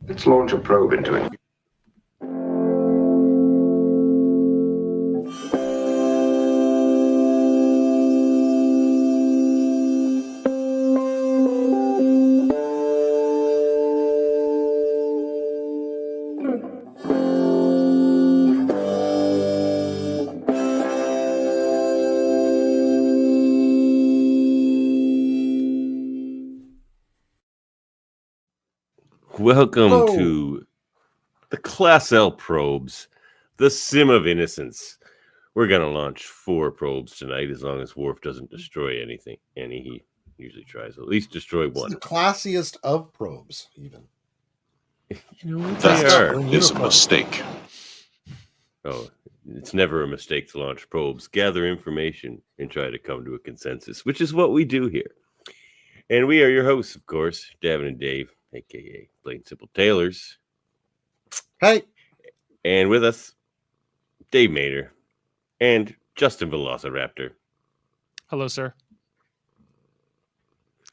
Let's launch a probe into it. Welcome to the Class L probes, the Sim of Innocence. We're going to launch 4 probes tonight, as long as Worf doesn't destroy anything. And he usually tries to at least destroy one. It's the classiest of probes, even. You know what That they are. is a mistake. Oh, it's never a mistake to launch probes, gather information, and try to come to a consensus, which is what we do here. And we are your hosts, of course, Davan and Dave, a.k.a. Plain Simple Tailors. Hey. And with us, Dave Mater and Justin Velociraptor. Hello, sir.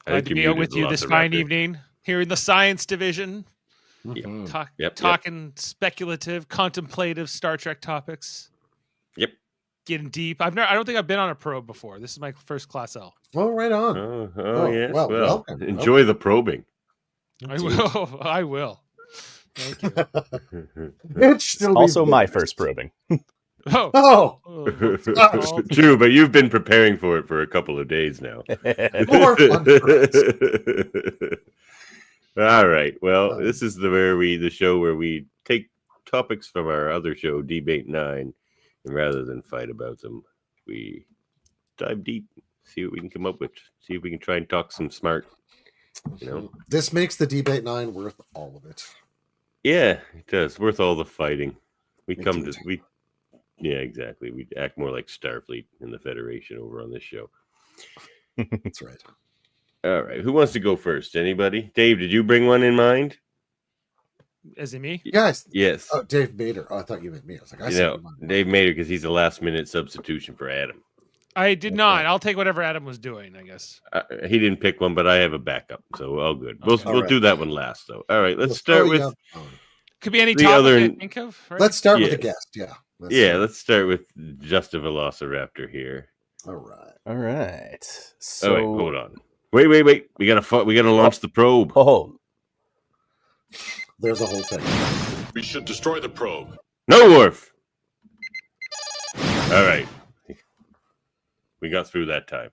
Glad to be out with you this fine evening here in the science division. Talking speculative, contemplative Star Trek topics. Yep. Getting deep. I don't think I've been on a probe before. This is my first Class L. Oh, right on. Yes. Well, enjoy the probing. I will. Thank you. It's also my first probing. Oh. True, but you've been preparing for it for a couple of days now. More fun for us. All right. Well, this is the show where we take topics from our other show, Debate 9, and rather than fight about them, we dive deep, see what we can come up with, see if we can try and talk some smart. You know, this makes the Debate 9 worth all of it. Yeah, it does. Worth all the fighting. Yeah, exactly. We act more like Starfleet in the Federation over on this show. That's right. All right. Who wants to go first? Anybody? Dave, did you bring one in mind? Is it me? Yes. Yes. Oh, Dave Mater. Oh, I thought you meant me. I was like, Dave Mater, because he's a last minute substitution for Adam. I did not. I'll take whatever Adam was doing, I guess. He didn't pick one, but I have a backup, so all good. We'll do that one last, though. All right, let's start with... Could be any topic I think of. Right? Let's start with the guest, yeah. Let's start with Justin Velociraptor here. All right. So... Oh, wait, hold on. Wait. We gotta launch the probe. Oh. There's a whole thing. We should destroy the probe. No, Worf! All right. We got through that time.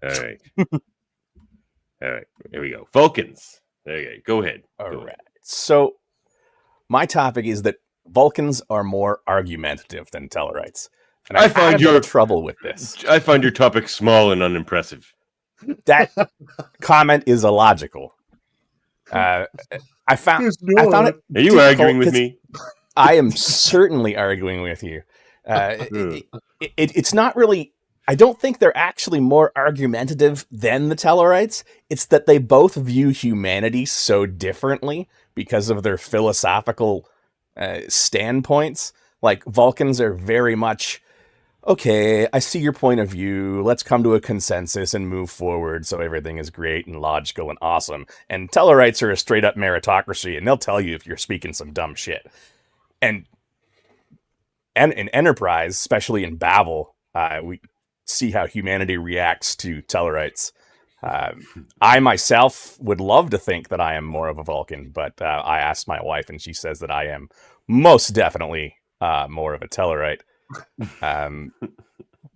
All right. All right. Here we go. Vulcans. Okay, go ahead. All right. So, my topic is that Vulcans are more argumentative than Tellarites. And I find your trouble with this. I find your topic small and unimpressive. That comment is illogical. I found it. Are you arguing with me? I am certainly arguing with you. It's not really. I don't think they're actually more argumentative than the Tellarites. It's that they both view humanity so differently because of their philosophical standpoints. Like, Vulcans are very much, okay, I see your point of view. Let's come to a consensus and move forward so everything is great and logical and awesome. And Tellarites are a straight-up meritocracy, and they'll tell you if you're speaking some dumb shit. And in Enterprise, especially in Babel, we see how humanity reacts to Tellarites. I myself would love to think that I am more of a Vulcan, but I asked my wife, and she says that I am most definitely more of a Tellarite.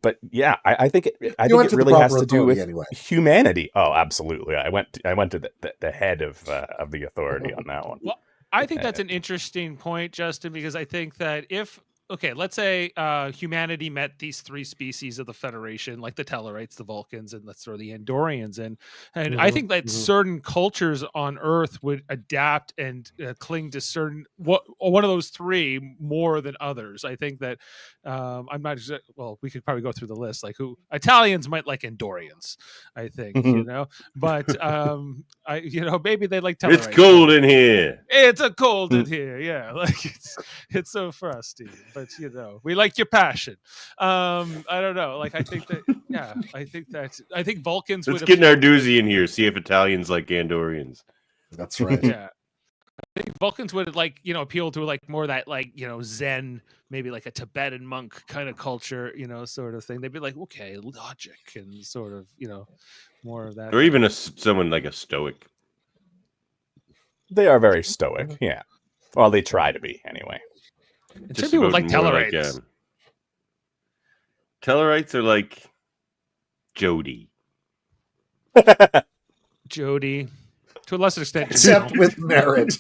But yeah, I think it really has to do with humanity. Oh, absolutely. I went to the head of the authority on that one. Well, I think that's an interesting point, Justin, because I think that let's say humanity met these 3 species of the Federation, like the Tellarites, the Vulcans, and let's throw the Andorians in. And I think that certain cultures on Earth would adapt and cling to one of those 3 more than others. I think that I'm not. Well, we could probably go through the list. Like Italians might like Andorians, I think, but maybe they like Tellarites. It's cold in here. It's a cold in here. Yeah, like it's so frosty. But we like your passion. I don't know. Like I think Vulcans. Let's get Narduzzi in here. See if Italians like Andorians. That's right. Yeah. I think Vulcans would appeal to more of that Zen, maybe like a Tibetan monk kind of culture, sort of thing. They'd be like, okay, logic and sort of more of that. Or even someone like a Stoic. They are very stoic, yeah. Well, they try to be anyway. And some people like Tellarites. Tellarites are like Jody. Jody. To a lesser extent. Except with merit.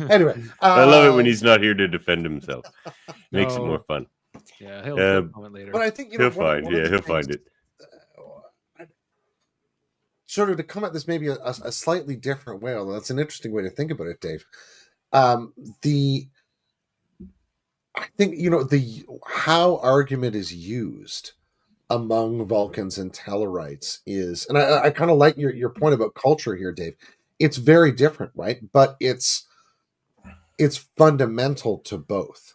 Anyway. I love it when he's not here to defend himself. Makes it more fun. Yeah, he'll comment later. But I think he'll find it. Sort of to come at this maybe a slightly different way, although that's an interesting way to think about it, Dave. I think how argument is used among Vulcans and Tellarites is, and I kind of like your point about culture here, Dave. It's very different, right? But it's fundamental to both,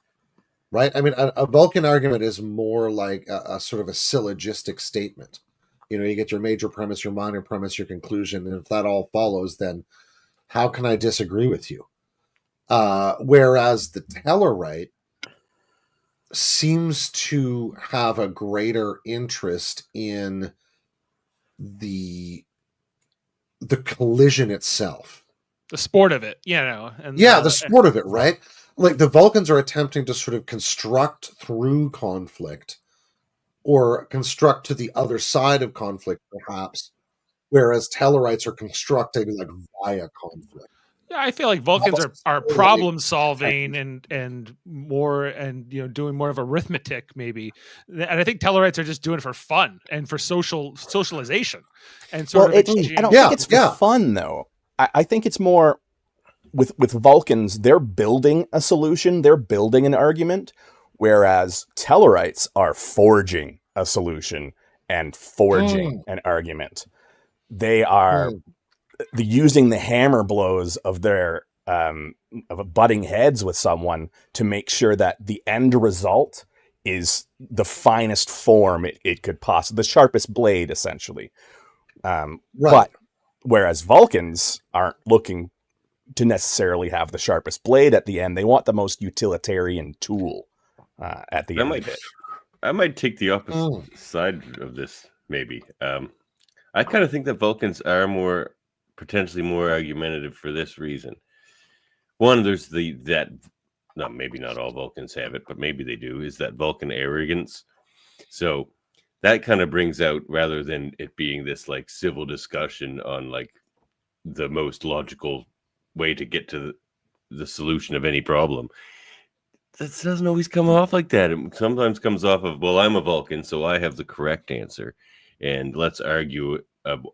right? I mean, a Vulcan argument is more like a sort of a syllogistic statement. You get your major premise, your minor premise, your conclusion, and if that all follows, then how can I disagree with you? Whereas the Tellarite seems to have a greater interest in the collision itself. The sport of it, the sport of it, right? Like the Vulcans are attempting to sort of construct through conflict or construct to the other side of conflict, perhaps, whereas Tellarites are constructing like via conflict. Yeah, I feel like Vulcans are problem solving and more doing more of arithmetic maybe, and I think Tellarites are just doing it for fun and for socialization and sort of. I don't think it's for fun though. I think it's more with Vulcans. They're building a solution. They're building an argument, whereas Tellarites are forging a solution and forging an argument. They are. Using the hammer blows of their of butting heads with someone to make sure that the end result is the finest form it could possibly, the sharpest blade, essentially. Right. But whereas Vulcans aren't looking to necessarily have the sharpest blade at the end, they want the most utilitarian tool at the end of it. I might take the opposite side of this, maybe. I kind of think that Vulcans are potentially more argumentative for this reason. One, there's maybe not all Vulcans have it, but maybe they do, is that Vulcan arrogance. So that kind of brings out, rather than it being this like civil discussion on like the most logical way to get to the solution of any problem, that doesn't always come off like that. It sometimes comes off of, well, I'm a Vulcan, so I have the correct answer, and let's argue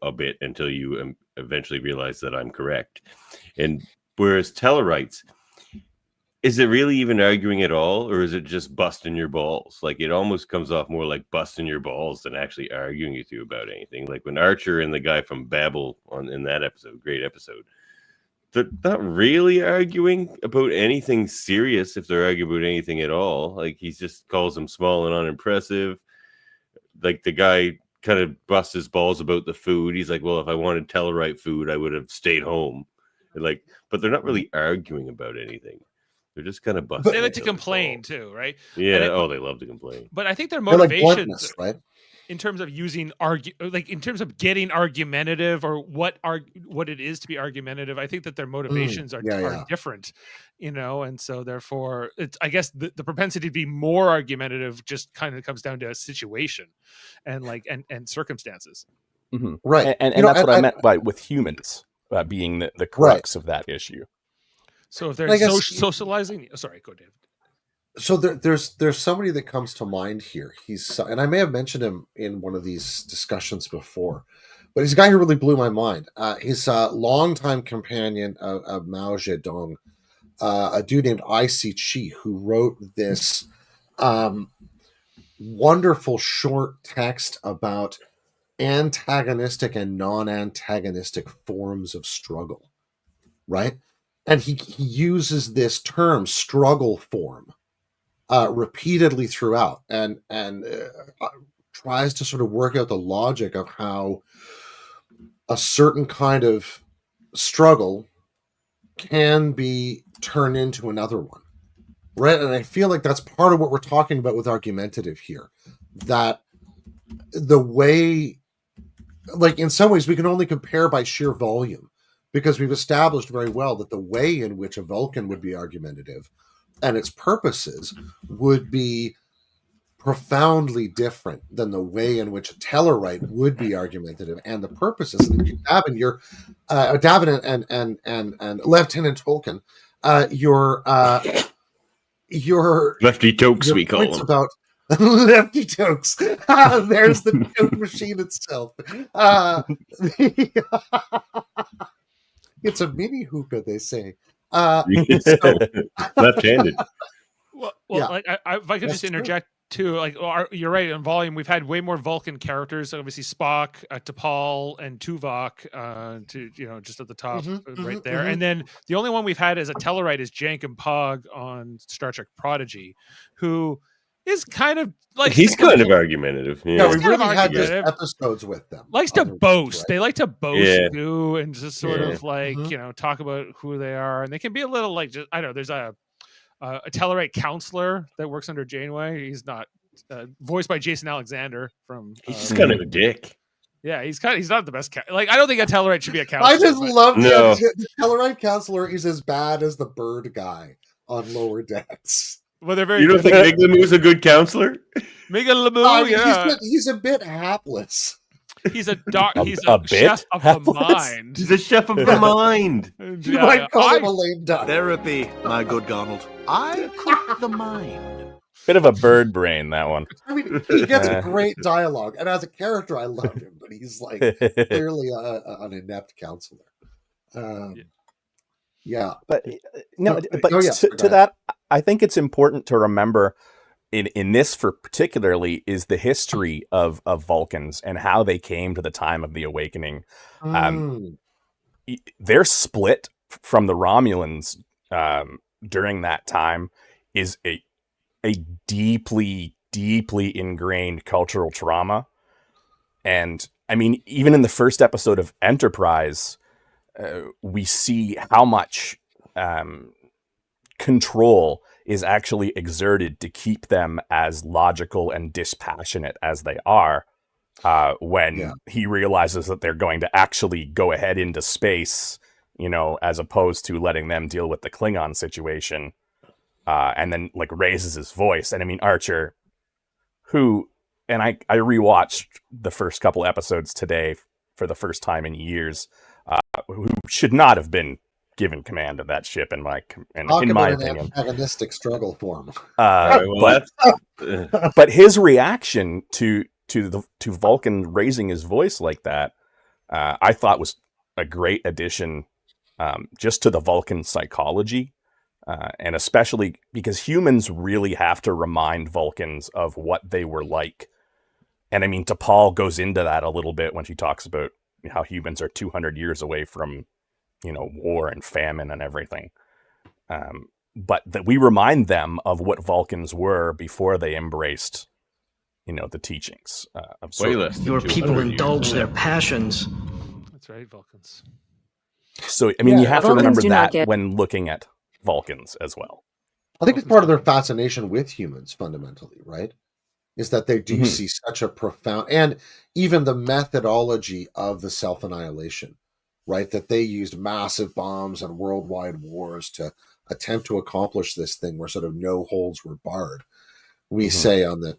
a bit until you eventually realize that I'm correct. And whereas Tellarites, is it really even arguing at all, or is it just busting your balls? Like it almost comes off more like busting your balls than actually arguing with you about anything. Like when Archer and the guy from Babel in that episode, great episode, they're not really arguing about anything serious if they're arguing about anything at all. Like he just calls them small and unimpressive. Like the guy kind of busts his balls about the food. He's like, well, if I wanted Tellarite food, I would have stayed home. And but they're not really arguing about anything. They're just kind of busting. They like to complain too, right? Yeah. They love to complain. But I think their motivations, right? In terms of using in terms of getting argumentative or what it is to be argumentative, I think that their motivations are different, and so therefore it's, I guess the propensity to be more argumentative just kind of comes down to a situation and and circumstances. Mm-hmm. Right. And that's what I meant by with humans being the crux of that issue. So if they're socializing, sorry, go David. So there's somebody that comes to mind here. And I may have mentioned him in one of these discussions before, but he's a guy who really blew my mind. He's a longtime companion of Mao Zedong, a dude named I.C. Chi, who wrote this wonderful short text about antagonistic and non-antagonistic forms of struggle, right? And he uses this term struggle form repeatedly throughout, and tries to sort of work out the logic of how a certain kind of struggle can be turned into another one, right? And I feel like that's part of what we're talking about with argumentative here, that the way, like in some ways we can only compare by sheer volume, because we've established very well that the way in which a Vulcan would be argumentative and its purposes would be profoundly different than the way in which a Tellarite would be argumentative and the purposes. And Davan and Lieutenant Tolkien, your Lefty Tokes, we call them. About Lefty Tokes. There's the joke machine itself. It's a mini hookah, they say. Left-handed. Well, like if I could just interject too, like you're right, in volume we've had way more Vulcan characters. Obviously Spock, T'Pol, and Tuvok, to just at the top right there. And then the only one we've had as a Tellarite is Jank and Pog on Star Trek Prodigy, who is kind of like he's kind of argumentative. Yeah, we really had just episodes with them. Likes to boast. Right? They like to boast too, and just sort of like talk about who they are, and they can be a little like just I don't know. There's a Tellarite counselor that works under Janeway. He's not voiced by Jason Alexander from. He's just kind of a dick. Yeah, he's not the best. I don't think a Tellarite should be a counselor. I just love the Tellarite counselor is as bad as the bird guy on Lower Decks. Well, they're very. You don't think Miglamoo's a good counselor? Miglamoo, he's a bit hapless. He's a chef of the mind. He's a chef of the mind. You might call him a lame duck. Therapy, my good Donald. I cook the mind. Bit of a bird brain, that one. I mean, he gets a great dialogue, and as a character, I love him. But he's like clearly an inept counselor. Yeah, but to that, I think it's important to remember in this for particularly is the history of Vulcans and how they came to the time of the awakening. Their split from the Romulans during that time is a deeply ingrained cultural trauma. And I mean, even in the first episode of Enterprise, we see how much control is actually exerted to keep them as logical and dispassionate as they are when he realizes that they're going to actually go ahead into space, as opposed to letting them deal with the Klingon situation, and then like raises his voice. And I mean, Archer, who, and I rewatched the first couple episodes today for the first time in years, who should not have been given command of that ship in my opinion. Antagonistic struggle form. But his reaction to Vulcan raising his voice like that, I thought was a great addition, just to the Vulcan psychology, and especially because humans really have to remind Vulcans of what they were like. And I mean, T'Pol goes into that a little bit when she talks about how humans are 200 years away from war and famine and everything. But that we remind them of what Vulcans were before they embraced, the teachings of your people indulge their passions. That's right, Vulcans. So, I mean, you have to remember that when looking at Vulcans as well. I think it's part of their fascination with humans, fundamentally, right? Is that they do see such a profound, and even the methodology of the self-annihilation, right? That they used massive bombs and worldwide wars to attempt to accomplish this thing where sort of no holds were barred. We say on the,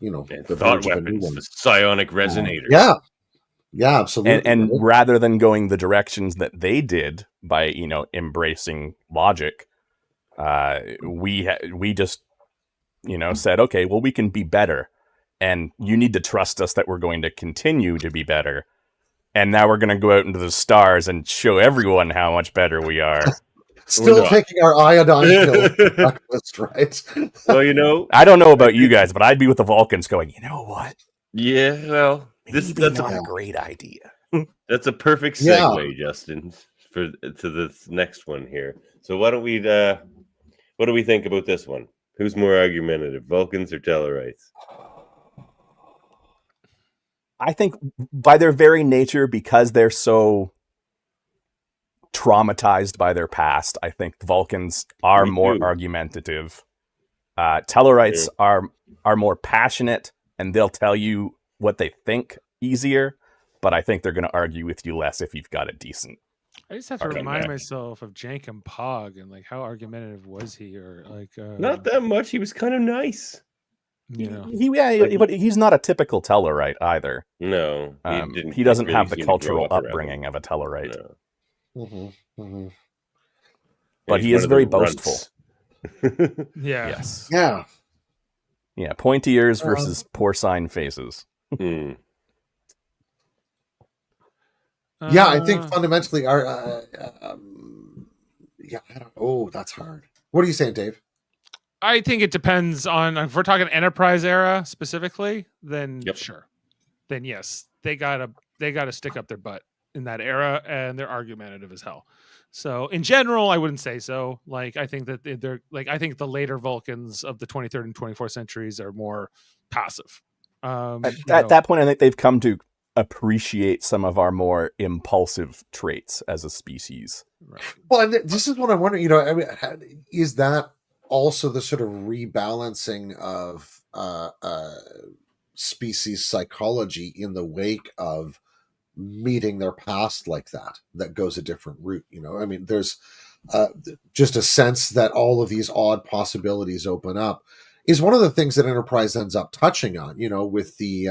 the thought weapons, the psionic resonator. Yeah, absolutely. And rather than going the directions that they did by, embracing logic, we just, said, okay, well, we can be better. And you need to trust us that we're going to continue to be better. And now we're going to go out into the stars and show everyone how much better we are. Still taking our iodine pill breakfast, right? Well, I don't know about you guys, but I'd be with the Vulcans going, you know what? Yeah, well, that's not a great idea. That's a perfect segue, Justin, to this next one here. So what do we think about this one? Who's more argumentative, Vulcans or Tellarites? I think by their very nature, because they're so traumatized by their past. I think Vulcans are Me more too. argumentative. Tellarites are more passionate, and they'll tell you what they think easier. But I think they're going to argue with you less if you've got a decent. I just have to Argument. remind myself of Jankum Pog and like how argumentative was he, or like Not that much. He was kind of nice. you know. But he's not a typical Tellarite either. No, He doesn't really have the seem to grow cultural up around upbringing of a Tellarite, No. Mm-hmm. Mm-hmm. but He's he one is of the very runts. boastful. Yeah. Yes. Yeah. Yeah. Pointy ears versus porcine faces. Hmm. Yeah, I think fundamentally our yeah, I don't. Oh, that's hard. What are you saying, Dave? I think it depends on if we're talking Enterprise era specifically, then Yep. sure. Then yes, they gotta stick up their butt in that era, and they're argumentative as hell. So in general, I wouldn't say so. Like I think that they're like I think the later Vulcans of the 23rd and 24th centuries are more passive. At that point, I think they've come to appreciate some of our more impulsive traits as a species. Right. Well, and this is what I'm wondering. I mean, is that also the sort of rebalancing of species psychology in the wake of meeting their past like that goes a different route? I mean, there's just a sense that all of these odd possibilities open up is one of the things that Enterprise ends up touching on, with the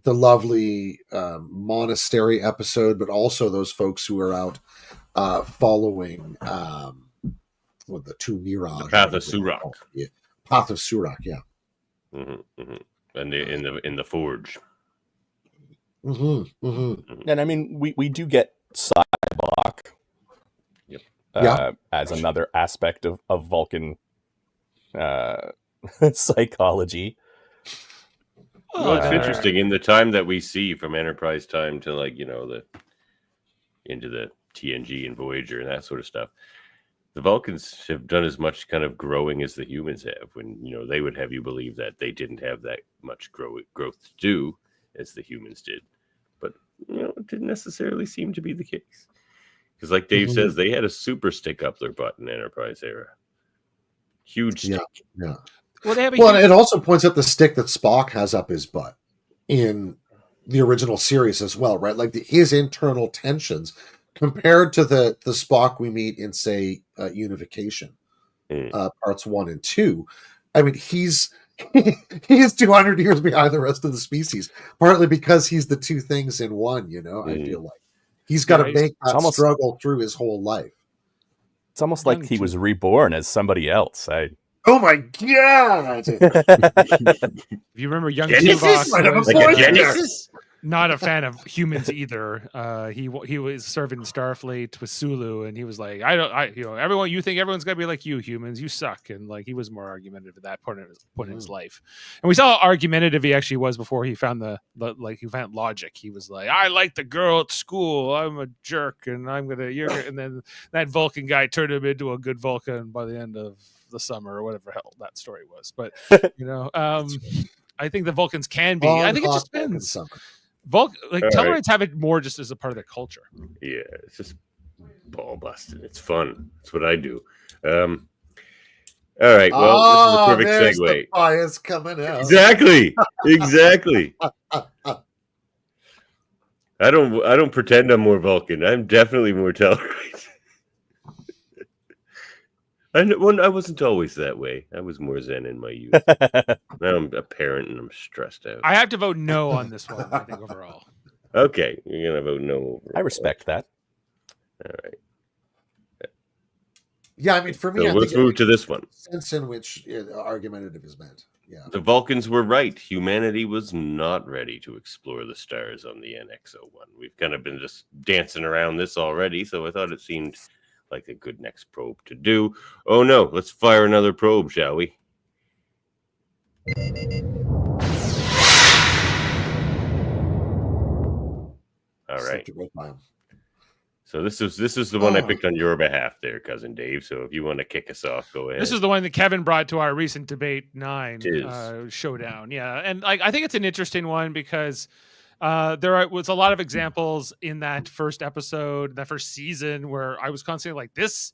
lovely monastery episode, but also those folks who are out following with the two Mirage, The Path of Surak. Yeah. Path of Surak, yeah. Mm-hmm, mm-hmm. And in the forge. Mm-hmm, mm-hmm. And I mean, we do get Cybok as another aspect of Vulcan psychology. Well, it's interesting in the time that we see from Enterprise time to into the TNG and Voyager and that sort of stuff. The Vulcans have done as much kind of growing as the humans have. When they would have you believe that they didn't have that much growth to do as the humans did, but it didn't necessarily seem to be the case. Because, like Dave says, they had a super stick up their butt in Enterprise era. Huge stick. Yeah. Well, they have and it also points out the stick that Spock has up his butt in the original series as well, right? Like his internal tensions compared to the Spock we meet in, say, Unification, parts 1 and 2. I mean, he is 200 years behind the rest of the species, partly because he's the two things in one. I feel like he's got to make that struggle through his whole life. It's almost like he was reborn as somebody else. Oh my god! If you remember, young Tuvok Genesis? Not a fan of humans either. He was serving Starfleet with Sulu, and he was like, everyone, you think everyone's gonna be like you humans, you suck, and like he was more argumentative at that point in his life. And we saw how argumentative he actually was before he found he found logic. He was like, I like the girl at school, I'm a jerk, and and then that Vulcan guy turned him into a good Vulcan by the end of the summer or whatever hell that story was. But I think the Vulcans can be. I think it just depends. Tellarites have it more just as a part of their culture. Yeah, it's just ball busting. It's fun. That's what I do. All right. Well, this is a perfect segue. The fire's coming out. Exactly. I don't pretend I'm more Vulcan. I'm definitely more Tellarite. I wasn't always that way. I was more Zen in my youth. Now I'm a parent and I'm stressed out. I have to vote no on this one, I think, overall. Okay, you're going to vote no overall. I respect that. All right. Yeah, I mean, for me, so let's move to this one. Sense in which argumentative is meant. Yeah. The Vulcans were right. Humanity was not ready to explore the stars on the NX-01. We've kind of been just dancing around this already, so I thought it seemed like a good next probe to do. Oh no, let's fire another probe, shall we? All right. So this is the one I picked on your behalf there, Cousin Dave. So if you want to kick us off, go ahead. This is the one that Kevin brought to our recent Debate 9 showdown. Yeah, and I think it's an interesting one because there was a lot of examples in that first episode, that first season, where I was constantly like, this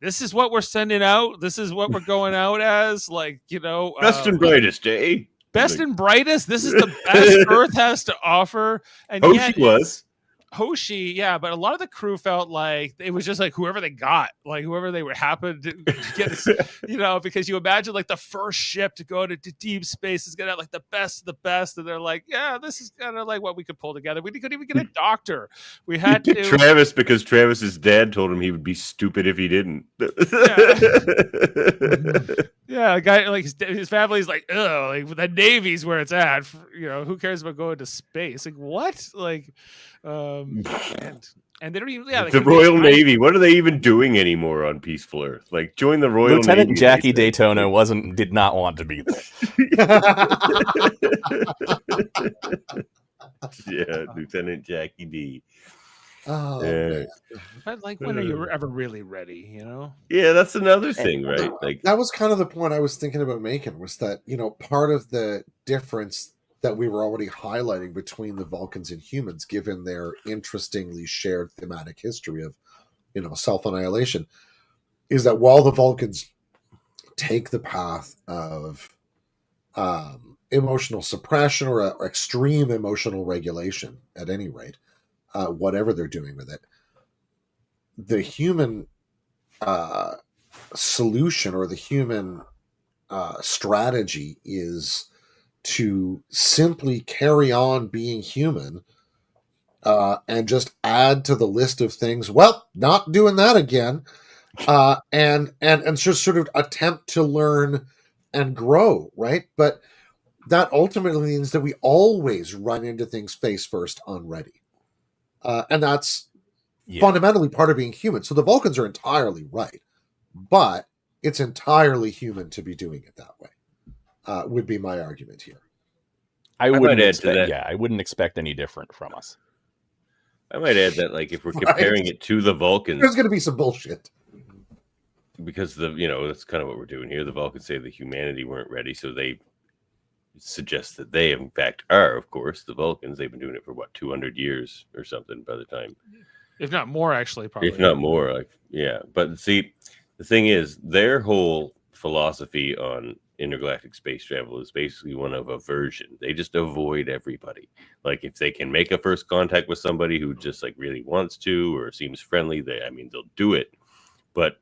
is what we're sending out. This is what we're going out as, like, Best and brightest, eh? Best and brightest. This is the best Earth has to offer. And yet, she was. Hoshi, yeah, but a lot of the crew felt like it was just like whoever they got, like whoever they were happened to get, because you imagine like the first ship to go to deep space is gonna have like the best of the best, and they're like, yeah, this is kind of like what we could pull together. We couldn't even get a doctor. We had to Travis, because Travis's dad told him he would be stupid if he didn't. Yeah, a guy like his family's like, oh, like the Navy's where it's at. Who cares about going to space? Like what? Like, and they don't even. Yeah, the Royal Navy. What are they even doing anymore on peaceful Earth? Like, join the Royal Lieutenant Navy. Jackie Daytona did not want to be there. Yeah, Lieutenant Jackie D. Oh, but like, when are you ever really ready? Yeah, that's another thing, right? Like, that was kind of the point I was thinking about making, was that part of the difference that we were already highlighting between the Vulcans and humans, given their interestingly shared thematic history of self-annihilation, is that while the Vulcans take the path of emotional suppression or extreme emotional regulation, at any rate, whatever they're doing with it, the human solution or the human strategy is to simply carry on being human and just add to the list of things. Well, not doing that again, and just sort of attempt to learn and grow, right? But that ultimately means that we always run into things face first, unready. And that's fundamentally part of being human. So the Vulcans are entirely right, but it's entirely human to be doing it that way, would be my argument here. I wouldn't expect any different from us. I might add that, like, if we're comparing it to the Vulcans, there's going to be some bullshit. Because that's kind of what we're doing here. The Vulcans say the humanity weren't ready, so they suggest that they, in fact, are, of course, the Vulcans. They've been doing it for 200 years or something by the time, if not more, actually, probably. If not more, like, yeah. But see, the thing is, their whole philosophy on intergalactic space travel is basically one of aversion. They just avoid everybody. Like, if they can make a first contact with somebody who just like really wants to or seems friendly, they'll do it. But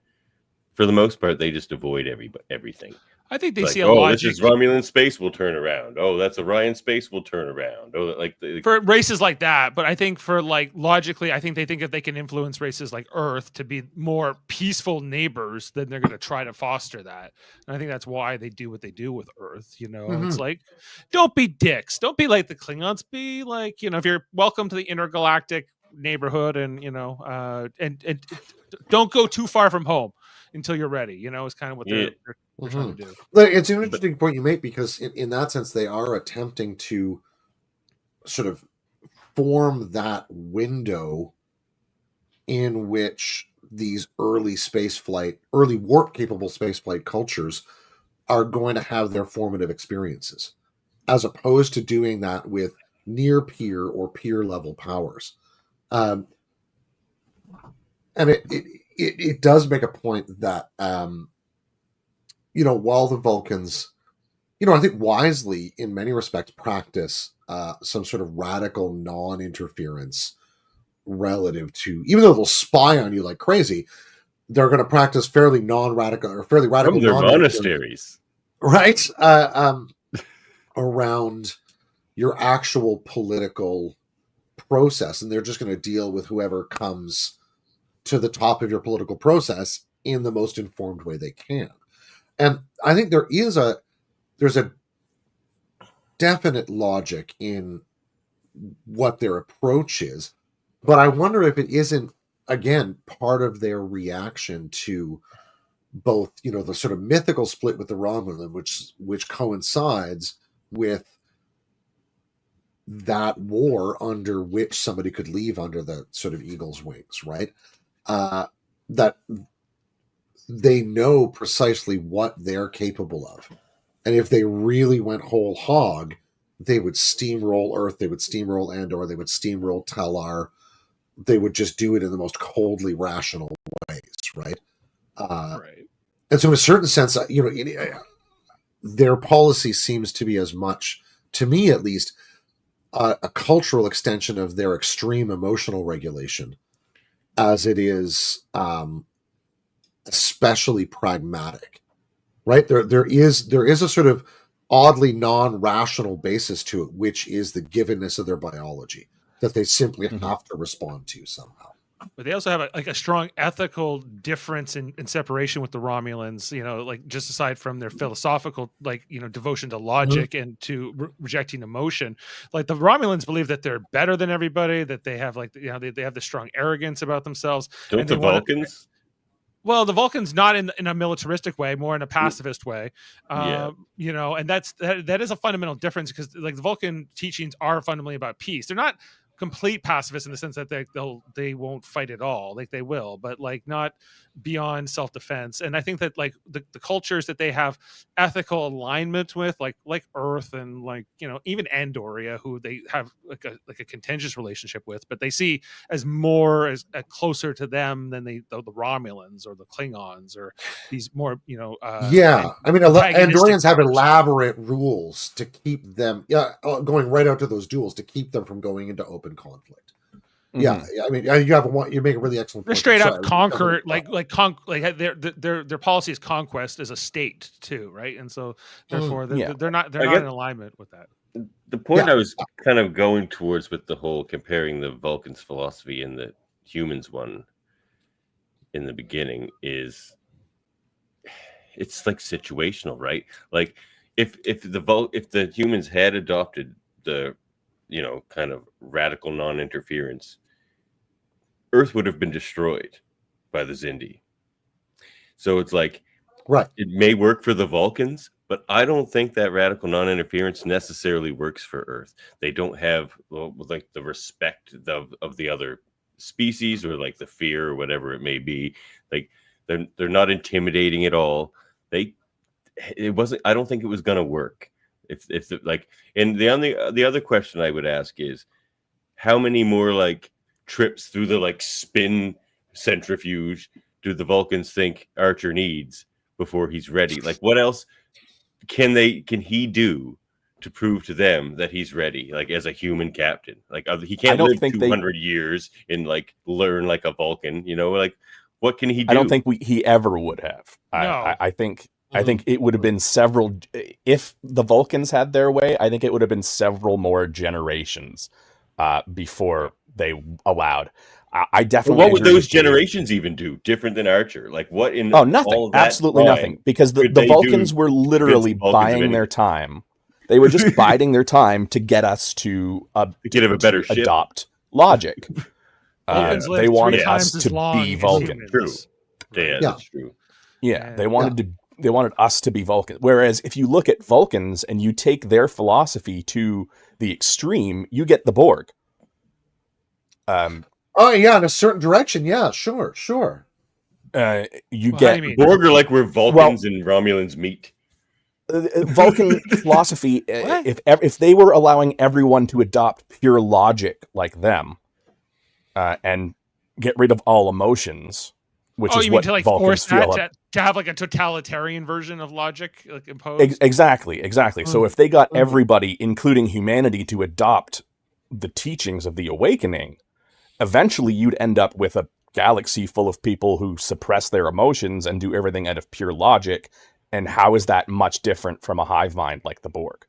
for the most part, they just avoid everything. I think they like, see a logic. This is Romulan space, we'll turn around. Oh, that's Orion space, we'll turn around. Oh, like for races like that. But I think for like logically, I think they think if they can influence races like Earth to be more peaceful neighbors, then they're going to try to foster that. And I think that's why they do what they do with Earth. It's like, don't be dicks. Don't be like the Klingons. Be like, if you're welcome to the intergalactic neighborhood, and and don't go too far from home until you're ready. Is kind of what they're trying to do. It's an interesting point you make, because in that sense, they are attempting to sort of form that window in which these early warp-capable spaceflight cultures are going to have their formative experiences, as opposed to doing that with near-peer or peer-level powers. And it does make a point that, while the Vulcans, I think wisely, in many respects, practice some sort of radical non-interference relative to, even though they'll spy on you like crazy, they're going to practice fairly non-radical or fairly radical. From their monasteries. Right? Around your actual political process. And they're just going to deal with whoever comes to the top of your political process in the most informed way they can. And I think there's a definite logic in what their approach is, but I wonder if it isn't, again, part of their reaction to both, the sort of mythical split with the Romulan, which coincides with that war under which somebody could leave under the sort of eagle's wings, right? That they know precisely what they're capable of. And if they really went whole hog, they would steamroll Earth, they would steamroll Andor, they would steamroll Tellar. They would just do it in the most coldly rational ways, right? Right. And so in a certain sense, their policy seems to be as much, to me at least, a cultural extension of their extreme emotional regulation as it is especially pragmatic, right? There is a sort of oddly non-rational basis to it, which is the givenness of their biology that they simply have to respond to somehow. But they also have a strong ethical difference in separation with the Romulans, like just aside from their philosophical, devotion to logic and to rejecting emotion. Like the Romulans believe that they're better than everybody, that they have they have this strong arrogance about themselves. Don't the Vulcans? Well, the Vulcans not in a militaristic way, more in a pacifist way. And that is a fundamental difference because like the Vulcan teachings are fundamentally about peace. They're not complete pacifists in the sense that they won't fight at all, like they will, but like not beyond self-defense. And I think that like the cultures that they have ethical alignment with, like Earth and even Andoria, who they have like a contentious relationship with, but they see as more as closer to them than the Romulans or the Klingons or these more Andorians have elaborate rules to keep them going right out to those duels to keep them from going into open conflict. Yeah, I mean, you make a really excellent point. They're straight up conquer, their policy is conquest as a state too, right? And so therefore they're not in alignment with that. The point I was kind of going towards with the whole comparing the Vulcans' philosophy and the humans' one in the beginning is it's like situational, right? Like if the humans had adopted the kind of radical non-interference, Earth would have been destroyed by the Xindi. So it's like, right, it may work for the Vulcans, but I don't think that radical non-interference necessarily works for Earth. They don't have like the respect of the other species or like the fear or whatever it may be. Like they're not intimidating at all. I don't think it was going to work. And the other question I would ask is how many more like trips through the like spin centrifuge do the Vulcans think Archer needs before he's ready? Like what else can he do to prove to them that he's ready, like as a human captain? Like he can't live 200 years and like learn like a Vulcan, like what can he do? I don't think he ever would have. No. I think it would have been several. If the Vulcans had their way, I think it would have been several more generations before they allowed. I definitely. What would those generations even do different than Archer? Like what in? Oh, nothing. Absolutely nothing. Because the Vulcans were literally buying their time. They were just biding their time to get us to get a better adopt logic. They wanted us to be Vulcans. True. Yeah, that's true. Yeah, they wanted us to be Vulcans. Whereas if you look at Vulcans and you take their philosophy to the extreme, you get the Borg. In a certain direction. Yeah, sure. You get Borg are like where Vulcans and Romulans meet. Vulcan philosophy, if they were allowing everyone to adopt pure logic like them, and get rid of all emotions, which is what to like Vulcans force feel to have like a totalitarian version of logic like imposed? Exactly. So if they got everybody, including humanity, to adopt the teachings of the Awakening, eventually you'd end up with a galaxy full of people who suppress their emotions and do everything out of pure logic. And how is that much different from a hive mind like the Borg?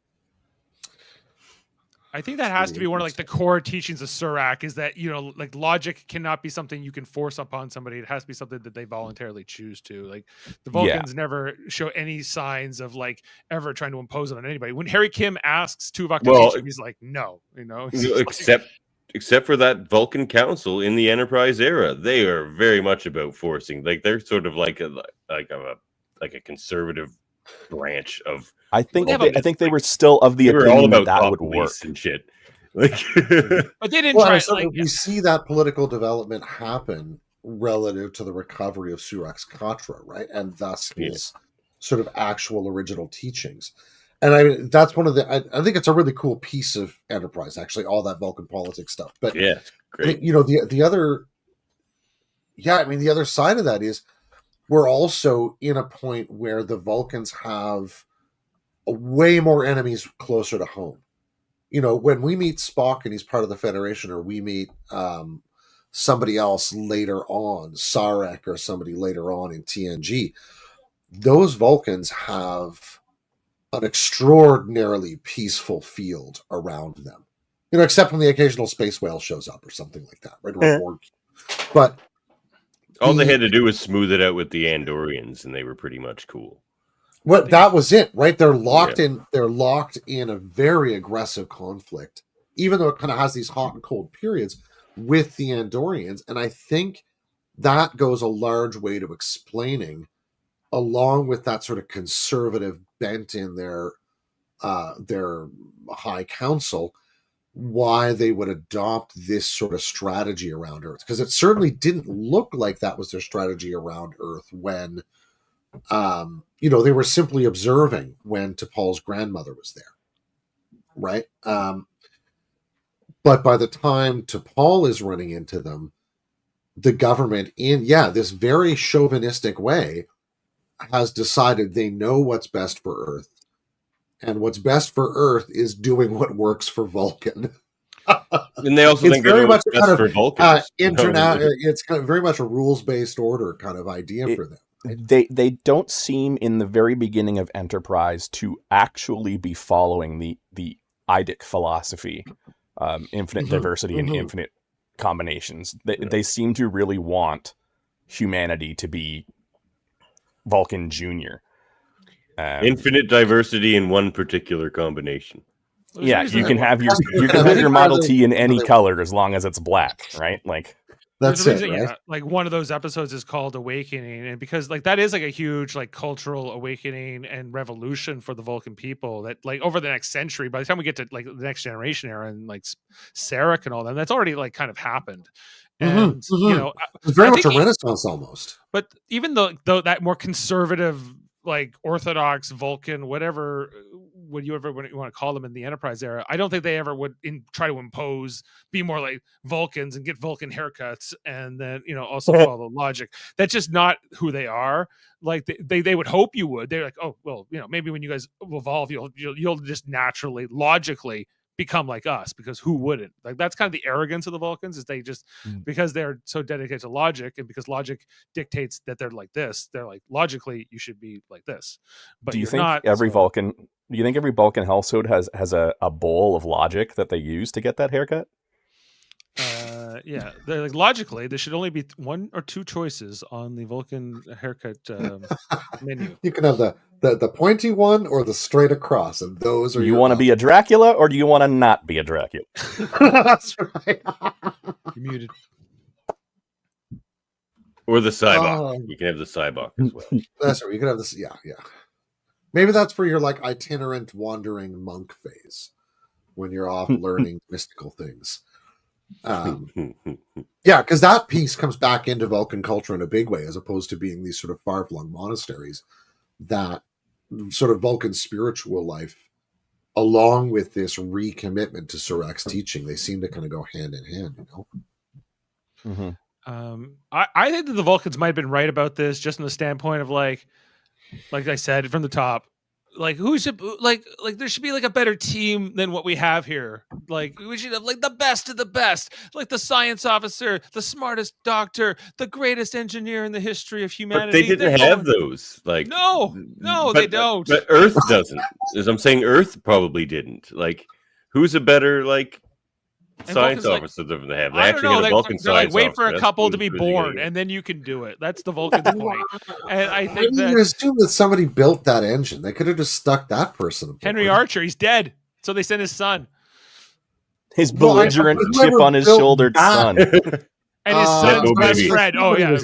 I think that has to be one of like the core teachings of Surak is that, like logic cannot be something you can force upon somebody. It has to be something that they voluntarily choose to. Like the Vulcans never show any signs of like ever trying to impose it on anybody. When Harry Kim asks Tuvok to teach him, he's like, no, except for that Vulcan council in the Enterprise era, they are very much about forcing. Like they're sort of like a conservative branch of. I think they were still of the opinion that would work and shit. Like, but they didn't try. We see that political development happen relative to the recovery of Surak's Katra, right, and thus his sort of actual original teachings. And I mean, that's one of the. I think it's a really cool piece of Enterprise, actually, all that Vulcan politics stuff. But Yeah, it's great. you know, the other, I mean, the other side of that is we're also in a point where the Vulcans have way more enemies closer to home. You know, when we meet Spock and he's part of the Federation, or we meet somebody else later on, Sarek or somebody later on in TNG, those Vulcans have an extraordinarily peaceful field around them. You know, except when the occasional space whale shows up or something like that, right? Or Borg. But all they had to do was smooth it out with the Andorians, and they were pretty much cool. Well, that was it, right? They're locked in. They're locked in a very aggressive conflict, even though it kind of has these hot and cold periods with the Andorians. And I think that goes a large way to explaining, along with that sort of conservative bent in their high council, why they would adopt this sort of strategy around Earth. Because it certainly didn't look like that was their strategy around Earth when, you know, they were simply observing when T'Pol's grandmother was there, right? But by the time T'Pol is running into them, the government, in this very chauvinistic way, has decided they know what's best for Earth, and what's best for Earth is doing what works for Vulcan. And they also think they're what's best for Vulcans. It's kind of very much a rules-based order kind of idea for them. They don't seem in the very beginning of Enterprise to actually be following the IDIC philosophy, infinite diversity and infinite combinations. They seem to really want humanity to be Vulcan Junior. Infinite diversity in one particular combination. Yeah, you can have your Model T in any color as long as it's black, right? Like that's it, right? Yeah, like one of those episodes is called Awakening, and because like that is like a huge like cultural awakening and revolution for the Vulcan people that like over the next century, by the time we get to like the next generation era and like Sarek and all that, that's already like kind of happened. And you know, it's very much a renaissance almost. But even though that more conservative, like orthodox Vulcan, whatever would you want to call them in the Enterprise era, I don't think they ever would try to be more like Vulcans and get Vulcan haircuts and then, you know, also follow logic. That's just not who they are. Like they would hope you would. They're like, oh, well, you know, maybe when you guys evolve, you'll just naturally, logically become like us, because who wouldn't? Like that's kind of the arrogance of the Vulcans, is they just because they're so dedicated to logic, and because logic dictates that they're like this, they're like, logically you should be like this. But do you think every Vulcan household has a bowl of logic that they use to get that haircut? Yeah. They're like, logically, there should only be one or two choices on the Vulcan haircut menu. You can have the pointy one or the straight across, and those are. You want to be a Dracula, or do you want to not be a Dracula? That's right. You're muted. Or the Cybok. You can have the Cybok as well. That's right. You can have this. Yeah. Maybe that's for your like itinerant wandering monk phase, when you're off learning mystical things. Because that piece comes back into Vulcan culture in a big way, as opposed to being these sort of far-flung monasteries. That sort of Vulcan spiritual life, along with this recommitment to Sarek's teaching, they seem to kind of go hand in hand, you know. I think that the Vulcans might have been right about this, just from the standpoint of like I said from the top, like who should like there should be like a better team than what we have here. Like we should have like the best of the best, like the science officer, the smartest doctor, the greatest engineer in the history of humanity. But they didn't have those. Like no, they don't. But Earth doesn't. As I'm saying, Earth probably didn't. Like who's a better like science officer than they have? They actually get a Vulcan science wait for officer. a couple to be born, and then you can do it. That's the Vulcan's point. And I think that you assume that somebody built that engine. They could have just stuck that person aboard. Henry Archer, he's dead. So they sent his son. His belligerent chip on his shoulder son. And his son's best friend. Oh, yeah.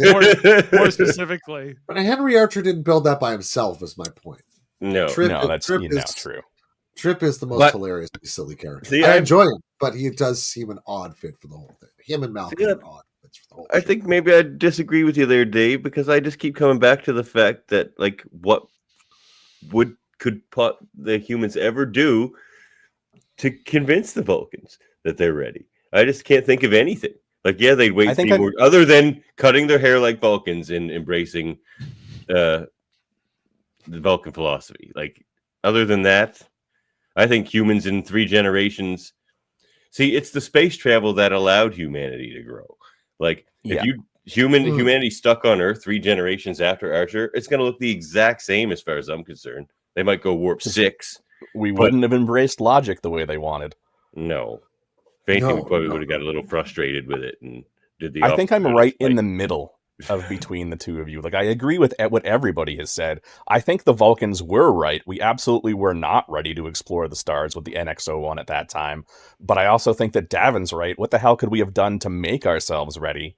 More specifically. But Henry Archer didn't build that by himself, is my point. No, that's true. Trip is the most hilariously silly character. I enjoy him, but he does seem an odd fit for the whole thing. Him and Malcolm are odd fits for the whole thing. I think maybe I disagree with you there, Dave, because I just keep coming back to the fact that, like, what would could the humans ever do to convince the Vulcans that they're ready? I just can't think of anything. Like, yeah, they'd wait other than cutting their hair like Vulcans and embracing the Vulcan philosophy. Like, other than that, I think humans in 3 generations. See, it's the space travel that allowed humanity to grow. Like, if humanity stuck on Earth 3 generations after Archer, it's going to look the exact same as far as I'm concerned. They might go warp 6. We wouldn't have embraced logic the way they wanted. No. If anything, we probably would have got a little frustrated with it and did the I think I'm right in the middle of between the two of you. Like, I agree with what everybody has said. I think the Vulcans were right. We absolutely were not ready to explore the stars with the NX-01 at that time. But I also think that Davan's right. What the hell could we have done to make ourselves ready?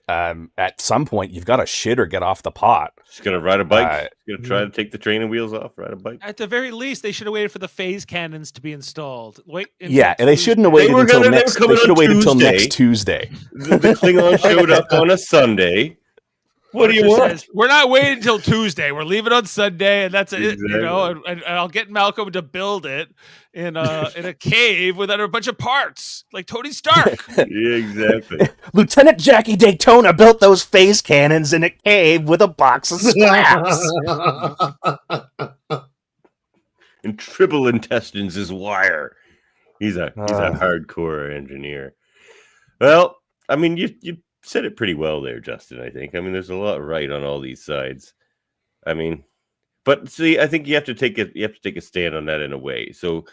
At some point, you've got to shit or get off the pot. Just gonna ride a bike. Gonna try to take the training wheels off. Ride a bike. At the very least, they should have waited for the phase cannons to be installed. And they shouldn't have waited until next. They should have waited until next Tuesday. The Klingon showed up on a Sunday. What do you want? We're not waiting until Tuesday. We're leaving on Sunday, and that's it. You know, and I'll get Malcolm to build it in a cave without a bunch of parts, like Tony Stark. Yeah, exactly. Lieutenant Jackie Daytona built those phase cannons in a cave with a box of scraps. And triple intestines is wire. He's a hardcore engineer. Well, I mean, you said it pretty well there, Justin, I think. I mean, there's a lot right on all these sides. I mean, but see, I think you have to take a stand on that in a way. So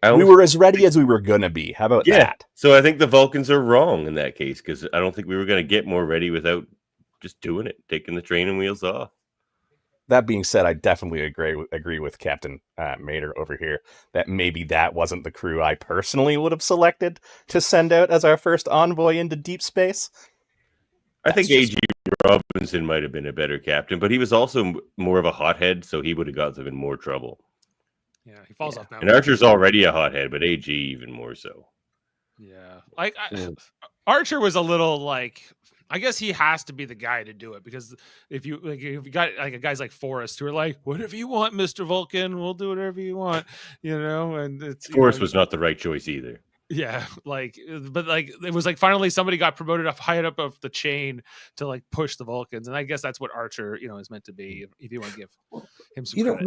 we were as ready as we were going to be. How about that? So I think the Vulcans are wrong in that case, because I don't think we were going to get more ready without just doing it, taking the training wheels off. That being said, I definitely agree with Captain Mater over here that maybe that wasn't the crew I personally would have selected to send out as our first envoy into deep space. I think A.G. Robinson might have been a better captain, but he was also more of a hothead, so he would have got them in more trouble. Yeah, he falls off now. And Archer's already a hothead, but A.G. even more so. Yeah, Archer was a little like. I guess he has to be the guy to do it, because if you got like guys like Forrest who are like, whatever you want, Mr. Vulcan, we'll do whatever you want, you know. And it's Forrest was not the right choice either. Yeah, but it was like finally somebody got promoted up high up of the chain to like push the Vulcans, and I guess that's what Archer, is meant to be. If you want to give him some, credit.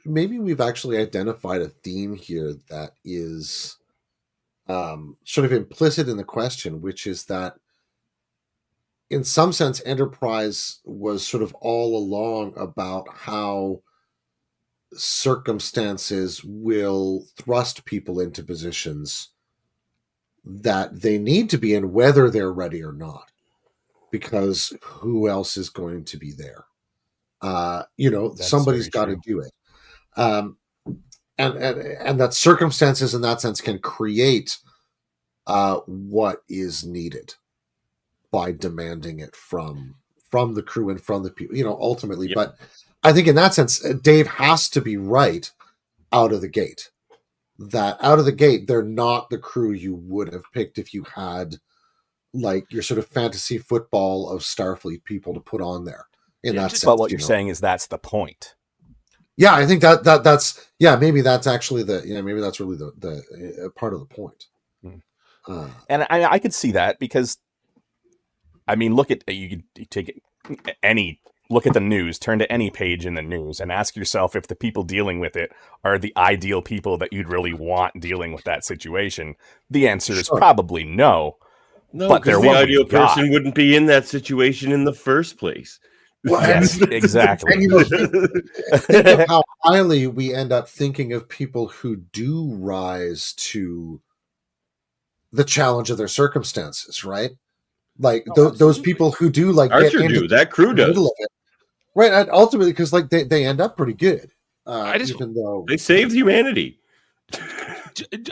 maybe we've actually identified a theme here that is sort of implicit in the question, which is that, in some sense, Enterprise was sort of all along about how circumstances will thrust people into positions that they need to be in, whether they're ready or not, because who else is going to be there? Somebody's got to do it. And that circumstances in that sense can create what is needed by demanding it from the crew and from the people, ultimately. Yep. But I think in that sense, Dave has to be right out of the gate. That out of the gate, they're not the crew you would have picked if you had like your sort of fantasy football of Starfleet people to put on there. In that sense, but what you're saying is that's the point. Yeah, I think that's maybe that's actually maybe that's really the part of the point. And I could see that, because I mean, look at the news, turn to any page in the news and ask yourself if the people dealing with it are the ideal people that you'd really want dealing with that situation. The answer is probably no. No, but the ideal person wouldn't be in that situation in the first place. Well, yes, exactly. And, think of how highly we end up thinking of people who do rise to the challenge of their circumstances, right? Like those people who do like Archer get into that crew does, right? Ultimately, because like they end up pretty good, even though they saved humanity.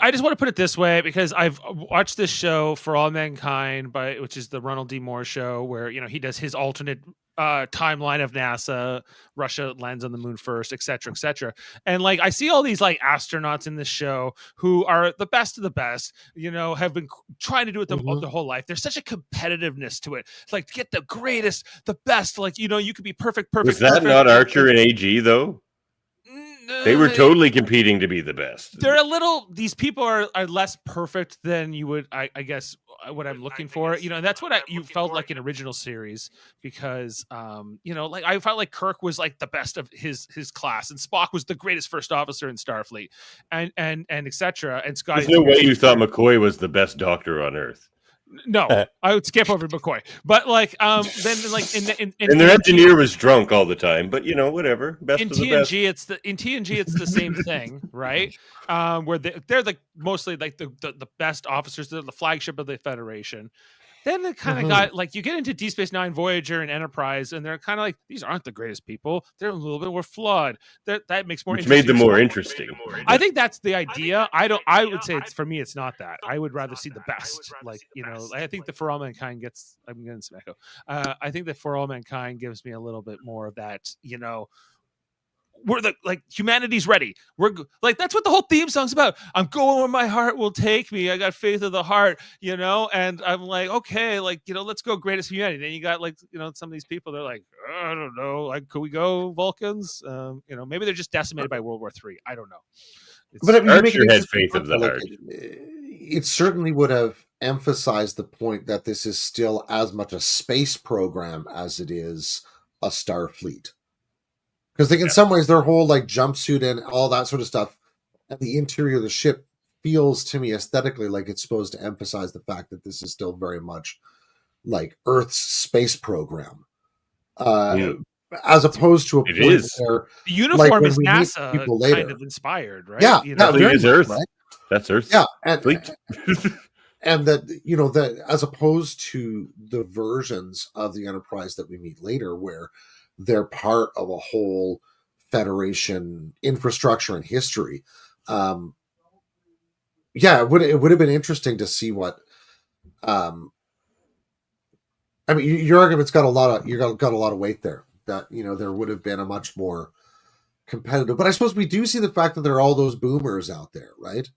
I just want to put it this way, because I've watched this show For All Mankind, which is the Ronald D. Moore show, where he does his alternate timeline of NASA. Russia lands on the moon first, etc., etc. And like, I see all these like astronauts in this show who are the best of the best, have been trying to do it their whole life. There's such a competitiveness to it. It's like, to get the greatest, the best, like, you could be perfect. Was that not Archer and AG though? They were totally competing to be the best. These people are less perfect than you would, I guess, what I'm looking for, and that's what you felt like in original series, because, like, I felt like Kirk was like the best of his class, and Spock was the greatest first officer in Starfleet, and etc. And Scotty. There's no way you thought McCoy was the best doctor on Earth. No, I would skip over McCoy, but like, then like in and their engineer was drunk all the time, but whatever. Best in of the TNG, best. in TNG, it's the same thing, right? Where they're like mostly like the best officers, they're the flagship of the Federation. Then it kind of got like, you get into Deep Space Nine, Voyager, and Enterprise, and they're kind of like, these aren't the greatest people. They're a little bit more flawed. That makes more. Which made them more interesting. I think that's the idea. I would say for me, it's not that. I would rather see the best. Like, I think the For All Mankind gets. I'm getting some echo. I think that For All Mankind gives me a little bit more of that. We're humanity's ready. We're like, that's what the whole theme song's about. I'm going where my heart will take me. I got faith of the heart, and I'm like, okay, like, let's go greatest humanity. Then you got like, some of these people, they're like, I don't know, like, could we go Vulcans? Maybe they're just decimated by World War III. I don't know. But Archer had faith of the heart. It certainly would have emphasized the point that this is still as much a space program as it is a Starfleet. Because in some ways, their whole like jumpsuit and all that sort of stuff, and the interior of the ship feels to me aesthetically like it's supposed to emphasize the fact that this is still very much like Earth's space program, as opposed to a point where the uniform is NASA kind of inspired, right? Yeah, that is Earth. Right? That's Earth. Yeah, and that that as opposed to the versions of the Enterprise that we meet later, where they're part of a whole Federation infrastructure and history. It would have been interesting to see what. Your argument's got a lot of weight there. That there would have been a much more competitive. But I suppose we do see the fact that there are all those boomers out there, right?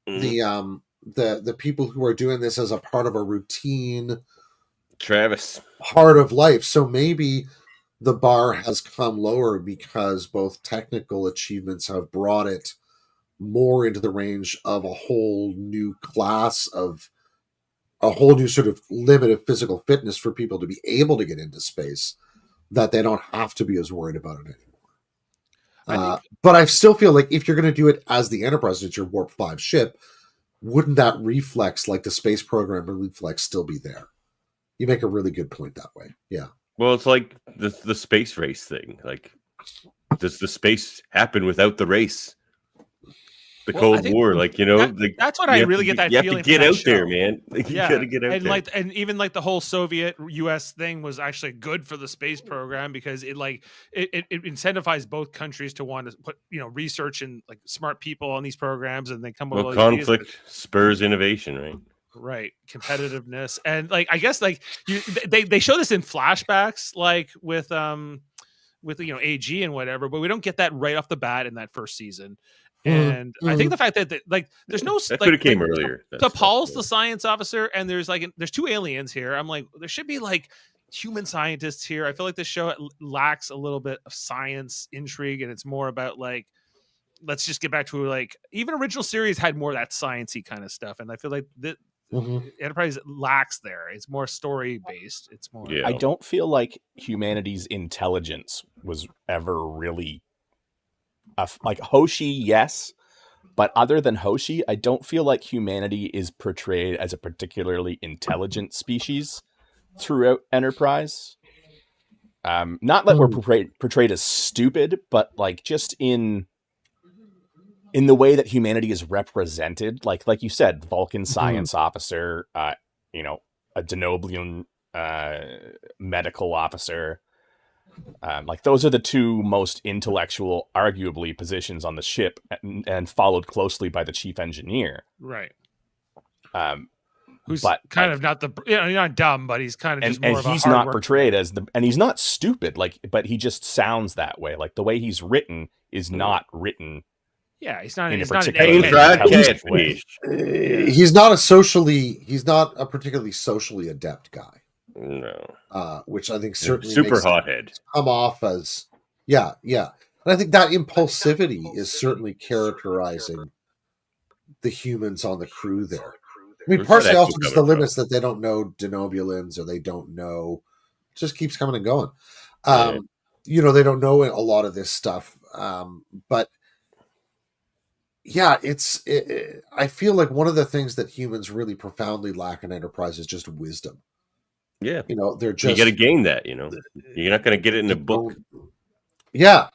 Mm-hmm. The people who are doing this as a part of a routine, Travis, part of life. So maybe the bar has come lower because both technical achievements have brought it more into the range of a whole new class of a whole new sort of limit of physical fitness for people to be able to get into space, that they don't have to be as worried about it anymore. But I still feel like if you're going to do it as the Enterprise, it's your Warp 5 ship, wouldn't that reflex, like the space program reflex, still be there? You make a really good point that way. Yeah. Well, it's like the space race thing. Like, does the space happen without the race? The Cold War, that's what I really get that feeling. You have to get out there, man. You got to get out there. And even like the whole Soviet-U.S. thing was actually good for the space program, because it incentivized both countries to want to put research and like smart people on these programs, and they come up with conflict spurs innovation, right? Right, competitiveness, and like I guess like they show this in flashbacks, like with AG and whatever, but we don't get that right off the bat in that first season. And I think the fact that there's no that could have came earlier. T'Pol's the science officer, and there's two aliens here. I'm like, there should be like human scientists here. I feel like this show lacks a little bit of science intrigue, and it's more about like, let's just get back to like, even original series had more of that sciencey kind of stuff, and I feel like Enterprise lacks there. It's more story based. It's more. I don't feel like humanity's intelligence was ever really. Like Hoshi, yes, but other than Hoshi, I don't feel like humanity is portrayed as a particularly intelligent species throughout Enterprise. Not that we're portrayed as stupid, but like just in the way that humanity is represented. Like you said, Vulcan science officer, a Denoblian medical officer. Like those are the two most intellectual, arguably, positions on the ship, and followed closely by the chief engineer. Right. who's but kind of not not dumb, but he's kind of just more and of a he's hard not worker. portrayed as and he's not stupid, like, but he just sounds that way. Like the way he's written is not written. Yeah, he's not. In a He's not an particular egghead. way. He's not a particularly socially adept guy. No. Which I think certainly super makes hothead. Come off as yeah. And I think that impulsivity is certainly characterizing the humans on the crew there. I mean, partially also just the limits that they don't know denobulins, or they don't know. It just keeps coming and going. They don't know a lot of this stuff, but. Yeah, I feel like one of the things that humans really profoundly lack in Enterprise is just wisdom. Yeah. They're just... You got to gain that, You're not going to get it in a book. Yeah.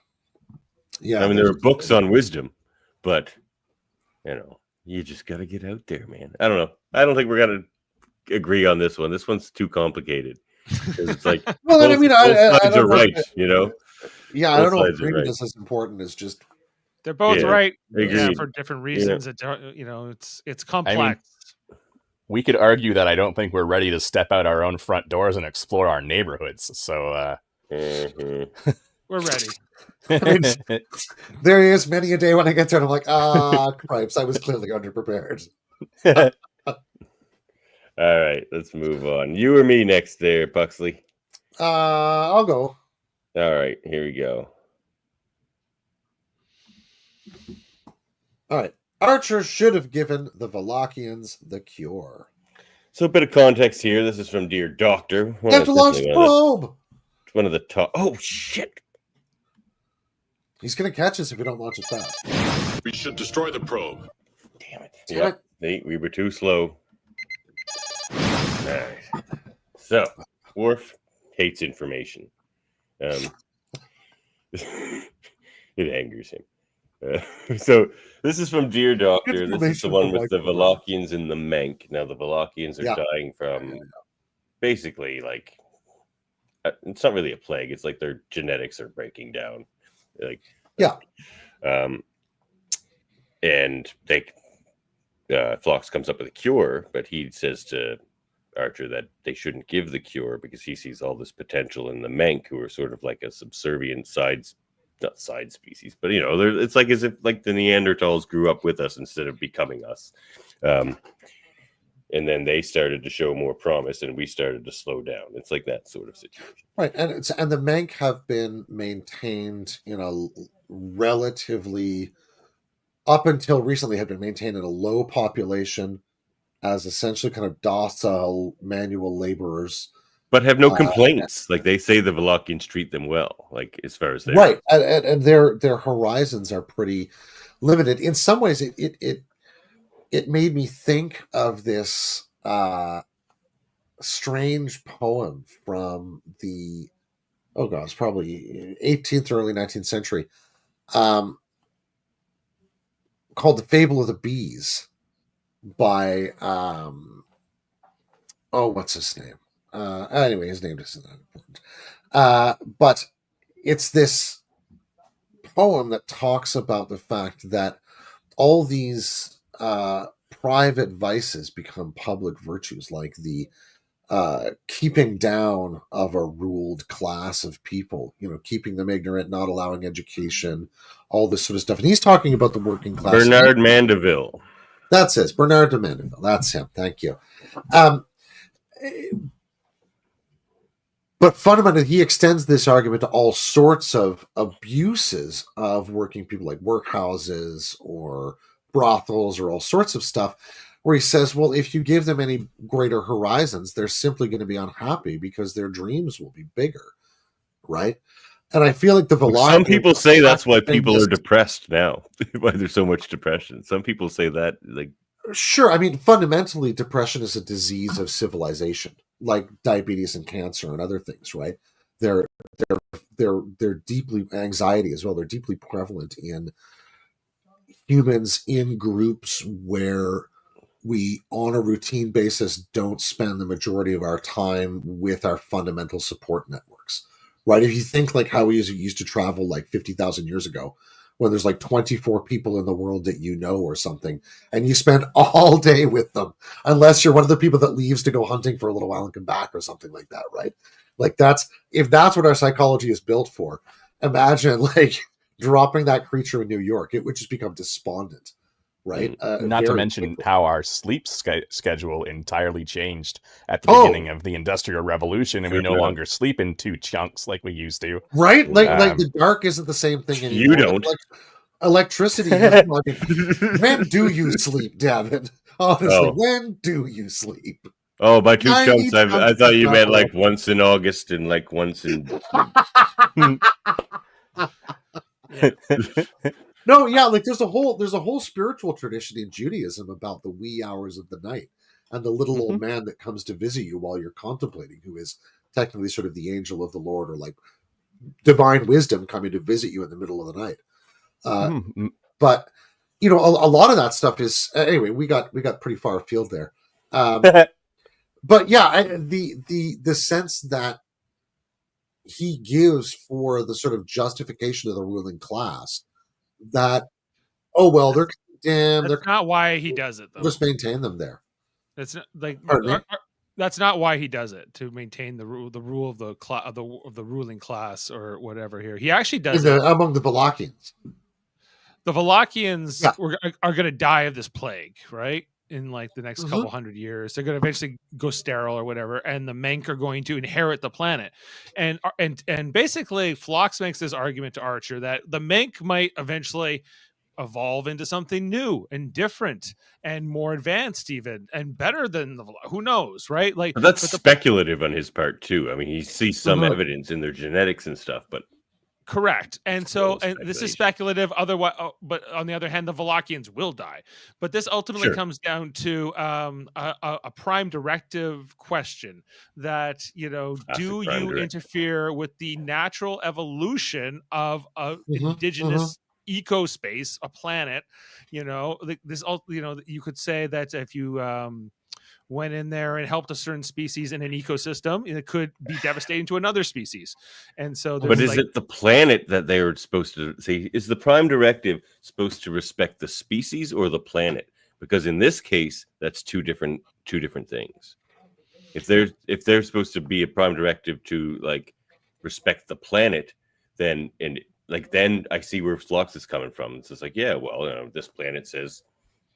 I mean, there are books on wisdom, but, you just got to get out there, man. I don't know. I don't think we're going to agree on this one. This one's too complicated. It's like, well, both sides are right, Yeah, I don't know if agreement is as important as just... They're both right, agreed. for different reasons. It's complex. I mean, we could argue that I don't think we're ready to step out our own front doors and explore our neighborhoods. So we're ready. There is many a day when I get there and I'm like, cripes, I was clearly underprepared. All right, let's move on. You or me next there, Puxley? I'll go. All right, here we go. All right. Archer should have given the Valakians the cure. So a bit of context here. This is from Dear Doctor. You have to launch the probe. One of the top. Oh, shit. He's going to catch us if we don't launch it fast. We should destroy the probe. Damn it. We were too slow. All right. So, Worf hates information. It angers him. So this is from Dear Doctor. This is the one with the Valakians and the Menk. Now the Valakians are dying from basically it's not really a plague. It's like their genetics are breaking down. And they Phlox comes up with a cure, but he says to Archer that they shouldn't give the cure because he sees all this potential in the Menk, who are sort of like a subservient not side species, but it's like as if like the Neanderthals grew up with us instead of becoming us, and then they started to show more promise, and we started to slow down. It's like that sort of situation, right? And the Menk have been maintained in a relatively, up until recently, had been maintained in a low population as essentially kind of docile manual laborers. But have no complaints. Like they say, the Valakians treat them well. Like as far as right, and their horizons are pretty limited. In some ways, it made me think of this strange poem from the it's probably 18th or early 19th century, called "The Fable of the Bees" by what's his name? Anyway, his name isn't that important. But it's this poem that talks about the fact that all these private vices become public virtues, like the keeping down of a ruled class of people, keeping them ignorant, not allowing education, all this sort of stuff. And he's talking about the working class. Bernard Mandeville. That's it. Bernard de Mandeville. That's him. Thank you. But fundamentally, he extends this argument to all sorts of abuses of working people, like workhouses or brothels or all sorts of stuff, where he says, well, if you give them any greater horizons, they're simply going to be unhappy because their dreams will be bigger, right? And I feel like some people say that's why people are depressed now, why there's so much depression. Some people say that, Sure. I mean, fundamentally, depression is a disease of civilization, like diabetes and cancer and other things, right? They're deeply, anxiety as well. They're deeply prevalent in humans in groups where we, on a routine basis, don't spend the majority of our time with our fundamental support networks, right? If you think like how we used to travel like 50,000 years ago, when there's like 24 people in the world that you know or something, and you spend all day with them, unless you're one of the people that leaves to go hunting for a little while and come back or something like that, right? Like if that's what our psychology is built for, imagine like dropping that creature in New York. It would just become despondent, right? Not to mention how our sleep schedule entirely changed at the beginning of the Industrial Revolution, and we no longer sleep in 2 chunks like we used to. Right? Like the dark isn't the same thing anymore. You don't. Like, electricity. Has, when do you sleep, David? Honestly, when do you sleep? Oh, by 2 chunks, I thought you meant like once in August and like once in... No, yeah, like there's a whole spiritual tradition in Judaism about the wee hours of the night and the little old man that comes to visit you while you're contemplating, who is technically sort of the angel of the Lord, or like divine wisdom coming to visit you in the middle of the night. But you know, a lot of that stuff is anyway. We got pretty far afield there. But yeah, the sense that he gives for the sort of justification of the ruling class that, oh well, they're condemned. That's not why he does it, though. Just maintain them there. That's not like that's not why he does it, to maintain the rule of the ruling class or whatever. Here, he actually does it among the Valakians. The Valakians are going to die of this plague, right? In like the next couple hundred years, they're going to eventually go sterile or whatever, and the Menk are going to inherit the planet. And basically, Phlox makes this argument to Archer that the Menk might eventually evolve into something new and different and more advanced, even, and better than the who knows, right? Like, but that's speculative on his part too. I mean, he sees some evidence in their genetics and stuff, but. Correct. And so, and this is speculative. Otherwise, but on the other hand, the Valakians will die. But this ultimately comes down to a prime directive question that, you know, do you interfere with the natural evolution of indigenous ecospace, a planet? You know, this, you know, you could say that if you went in there and helped a certain species in an ecosystem, it could be devastating to another species. And so, but is it the planet that they were supposed to see? Is the prime directive supposed to respect the species or the planet? Because in this case, that's two different things. If they're supposed to be a prime directive to like respect the planet, then I see where Phlox is coming from. It's just like, yeah, well, you know, this planet says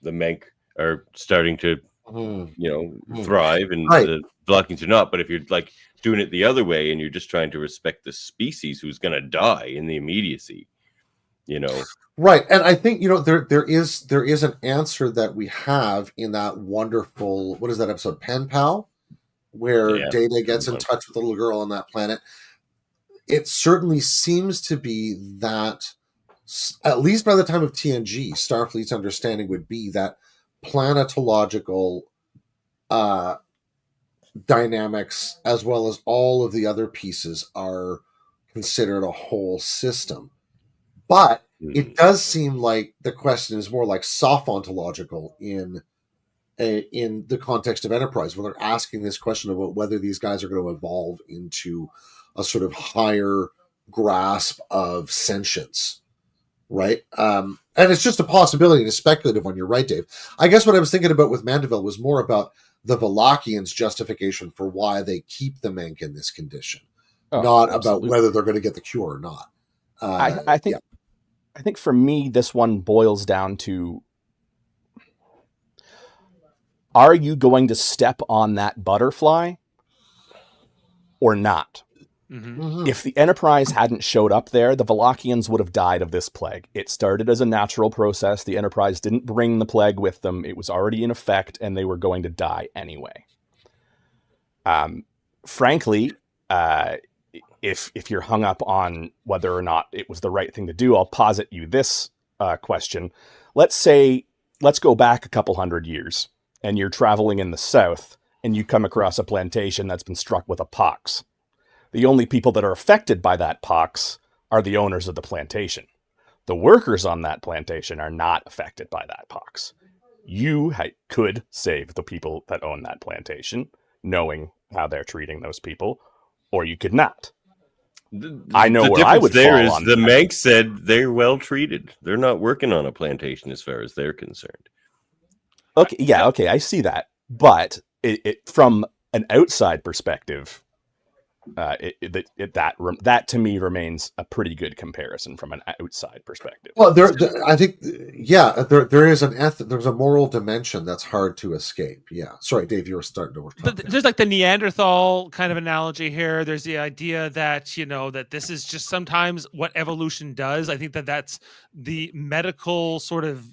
the Menk are starting to thrive, and the Valakians are not. But if you're like doing it the other way, and you're just trying to respect the species who's going to die in the immediacy, you know, right? And I think, you know, there is an answer that we have in that wonderful, what is that episode, Pen Pal, where Data gets in touch with the little girl on that planet. It certainly seems to be that, at least by the time of TNG, Starfleet's understanding would be that planetological dynamics, as well as all of the other pieces, are considered a whole system. But it does seem like the question is more like soft ontological in the context of Enterprise, where they're asking this question about whether these guys are going to evolve into a sort of higher grasp of sentience. Right. And it's just a possibility, and it's speculative one. You're right, Dave. I guess what I was thinking about with Mandeville was more about the Valakians' justification for why they keep the Menk in this condition, not about whether they're going to get the cure or not. I think for me, this one boils down to, are you going to step on that butterfly or not? If the Enterprise hadn't showed up there, the Valakians would have died of this plague. It started as a natural process. The Enterprise didn't bring the plague with them. It was already in effect, and they were going to die anyway. Frankly, if you're hung up on whether or not it was the right thing to do, I'll posit you this question. Let's go back a couple hundred years, and you're traveling in the South, and you come across a plantation that's been struck with a pox. The only people that are affected by that pox are the owners of the plantation. The workers on that plantation are not affected by that pox. You could save the people that own that plantation, knowing how they're treating those people, or you could not. I know the where I would there fall is on the that. Manx said they're well treated. They're not working on a plantation as far as they're concerned. Okay, yeah, okay, I see that, but it from an outside perspective, that to me remains a pretty good comparison from an outside perspective. Well, I think, there is there's a moral dimension that's hard to escape. Yeah, sorry, Dave, you were starting to. But there's like the Neanderthal kind of analogy here. There's the idea that that this is just sometimes what evolution does. I think that's the medical sort of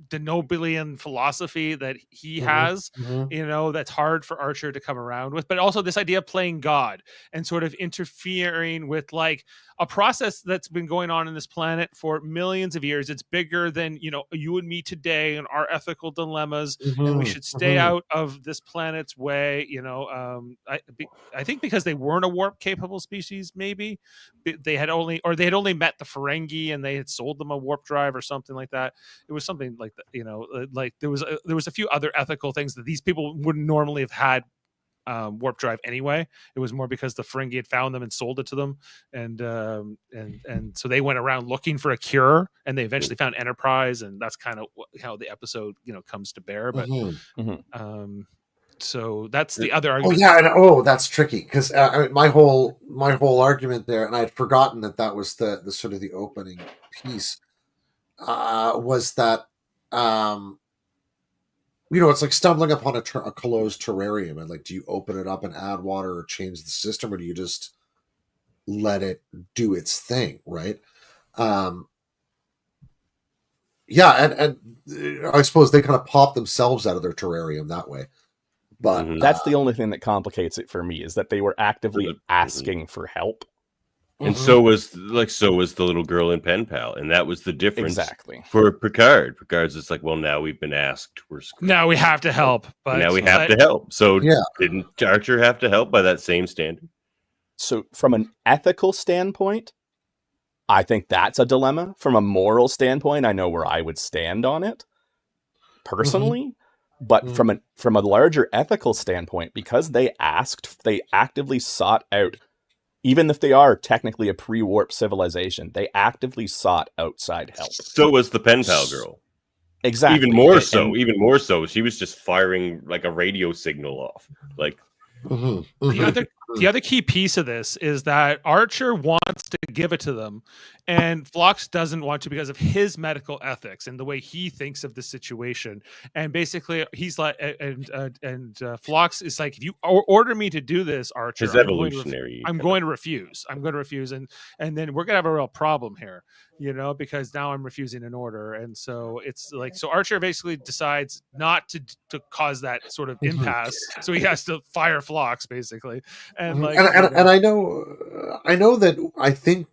Denobilian philosophy that he has, that's hard for Archer to come around with, but also this idea of playing God and sort of interfering with like a process that's been going on in this planet for millions of years. It's bigger than, you and me today and our ethical dilemmas, and we should stay out of this planet's way. I think because they weren't a warp capable species, maybe they had only met the Ferengi and they had sold them a warp drive or something like that. It was something like that, like there was a few other ethical things that these people wouldn't normally have had warp drive anyway. It was more because the Ferengi had found them and sold it to them, and so they went around looking for a cure, and they eventually found Enterprise, and that's kind of how the episode comes to bear. But so that's the other argument. That's tricky because my whole argument there, and I'd forgotten that was the sort of the opening piece, was that it's like stumbling upon a closed terrarium, and like, do you open it up and add water or change the system, or do you just let it do its thing, right? And I suppose they kind of pop themselves out of their terrarium that way. But that's the only thing that complicates it for me, is that they were actively asking for help. And so was the little girl in Pen Pal, and that was the difference for Picard. Picard's just like, well, now we've been asked, now we have to help, but now we have to help. So didn't Archer have to help by that same standard? So from an ethical standpoint, I think that's a dilemma. From a moral standpoint, I know where I would stand on it personally. But from a larger ethical standpoint, because they actively sought out, even if they are technically a pre-warp civilization, they actively sought outside help. So was the Pen Pal girl. Exactly. Even more so. She was just firing like a radio signal off. Like the other key piece of this is that Archer wants to give it to them, and Phlox doesn't want to because of his medical ethics and the way he thinks of the situation. And basically, he's like, and Phlox is like, if you order me to do this, Archer, his evolutionary, I'm going to refuse. I'm going to refuse, and then we're gonna have a real problem here, because now I'm refusing an order. And so it's like, so Archer basically decides not to cause that sort of impasse, so he has to fire Phlox basically. And like, and I know that I think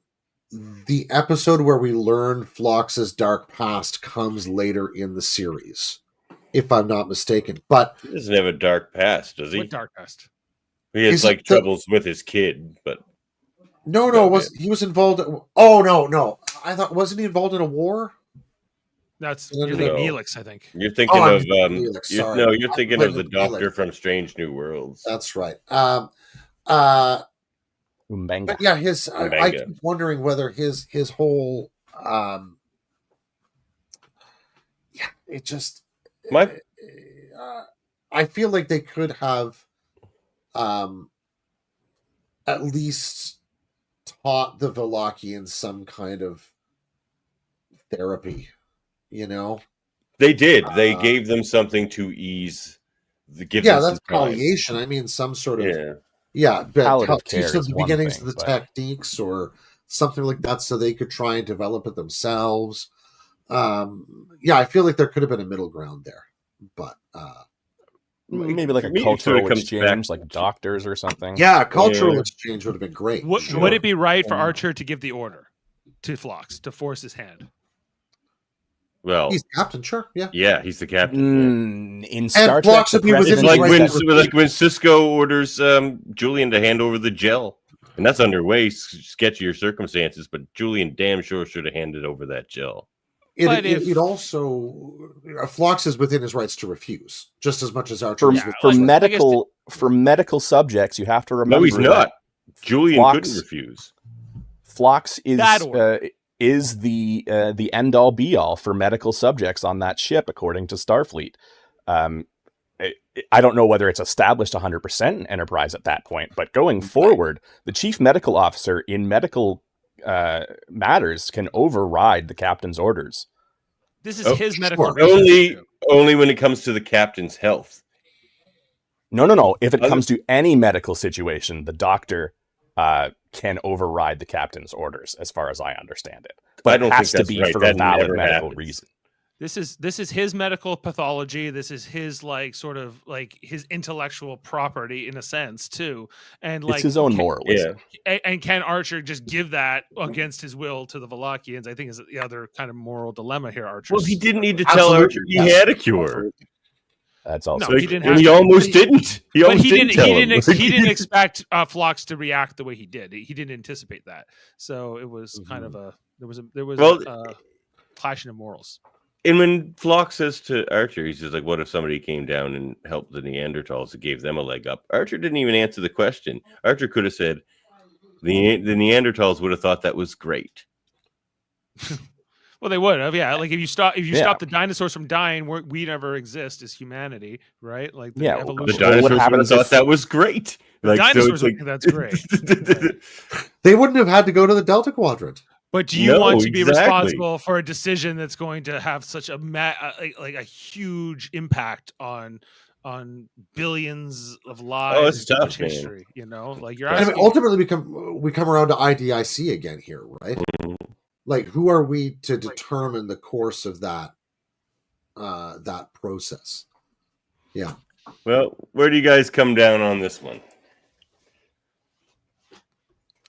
the episode where we learn Phlox's dark past comes later in the series, if I'm not mistaken. But he doesn't have a dark past, does he? What dark past? He has like troubles with his kid, but he was involved? No. I thought, wasn't he involved in a war? That's you're thinking Neelix, I think. You're thinking of Neelix, you're thinking of the Doctor from Strange New Worlds. That's right. Umbenga. But yeah, I keep wondering whether his whole it just I feel like they could have at least taught the Valakians some kind of therapy, They did. They gave them something to ease the gift. Yeah, that's palliation. I mean, some sort of but teach them the beginnings of the techniques or something like that, so they could try and develop it themselves. I feel like there could have been a middle ground there, but maybe like a cultural exchange, like doctors or something. Yeah, cultural exchange would have been great. Would it be right for Archer to give the order to Phlox to force his hand? Well, he's the captain, sure. Yeah, he's the captain. In Star Trek, it's like when Cisco orders Julian to hand over the gel, and that's under way sketchier circumstances. But Julian damn sure should have handed over that gel. It also Phlox is within his rights to refuse, just as much as Archer. For medical subjects, you have to remember. No, he's not. Julian Phlox- couldn't refuse. Phlox That order. is the end all be all for medical subjects on that ship, according to Starfleet. I don't know whether it's established 100% in Enterprise at that point, but going forward, the chief medical officer in medical matters can override the captain's orders. This is his medical sure. research. Only when it comes to the captain's health. No. If it comes to any medical situation, the doctor can override the captain's orders, as far as I understand it. But I don't it has think that's to be right. for That a valid never medical happens. reason. This is his medical pathology. This is his like sort of like his intellectual property in a sense too. And like It's his own moralism. and can Archer just give that against his will to the Valakians? I think is the other kind of moral dilemma here. Archer. Well, he didn't need to tell Absolutely, Archer he yes. had a cure. Absolutely. That's also No, he didn't have He to. almost didn't. He But almost he didn't didn't. tell He him. didn't. He didn't expect Phlox to react the way he did. He didn't anticipate that. So it was kind of a there was a clashing of morals. And when Phlox says to Archer, he's just like, what if somebody came down and helped the Neanderthals and gave them a leg up? Archer didn't even answer the question. Archer could have said, the Neanderthals would have thought that was great. Well, they would have, yeah. Like if you stop the dinosaurs from dying, we never exist as humanity, right? Like the Yeah, The evolution. Well, what dinosaurs would have happens thought if- that was great. Like, so dinosaurs it's would like, think that's great. They wouldn't have had to go to the Delta Quadrant. But do you No, want to be exactly. responsible for a decision that's going to have such a like a huge impact on billions of lives, it's tough, of man. history? You know, like you're And I mean, asking. ultimately, we come around to IDIC again here, right? Like, who are we to determine the course of that process? Yeah. well, where do you guys come down on this one?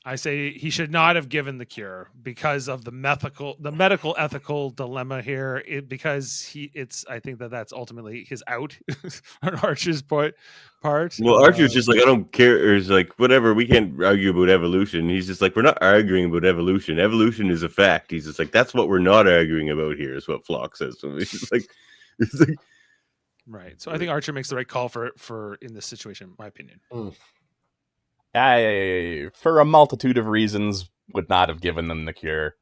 I say he should not have given the cure because of the medical ethical dilemma here. I think that's ultimately his out on Archer's part. Well, Archer's just like, I don't care. Or is like, whatever. We can't argue about evolution. He's just like, we're not arguing about evolution. Evolution is a fact. He's just like, that's what we're not arguing about here. Is what Phlox says to him. He's like, right. So I think Archer makes the right call for in this situation, in my opinion. I, for a multitude of reasons, would not have given them the cure.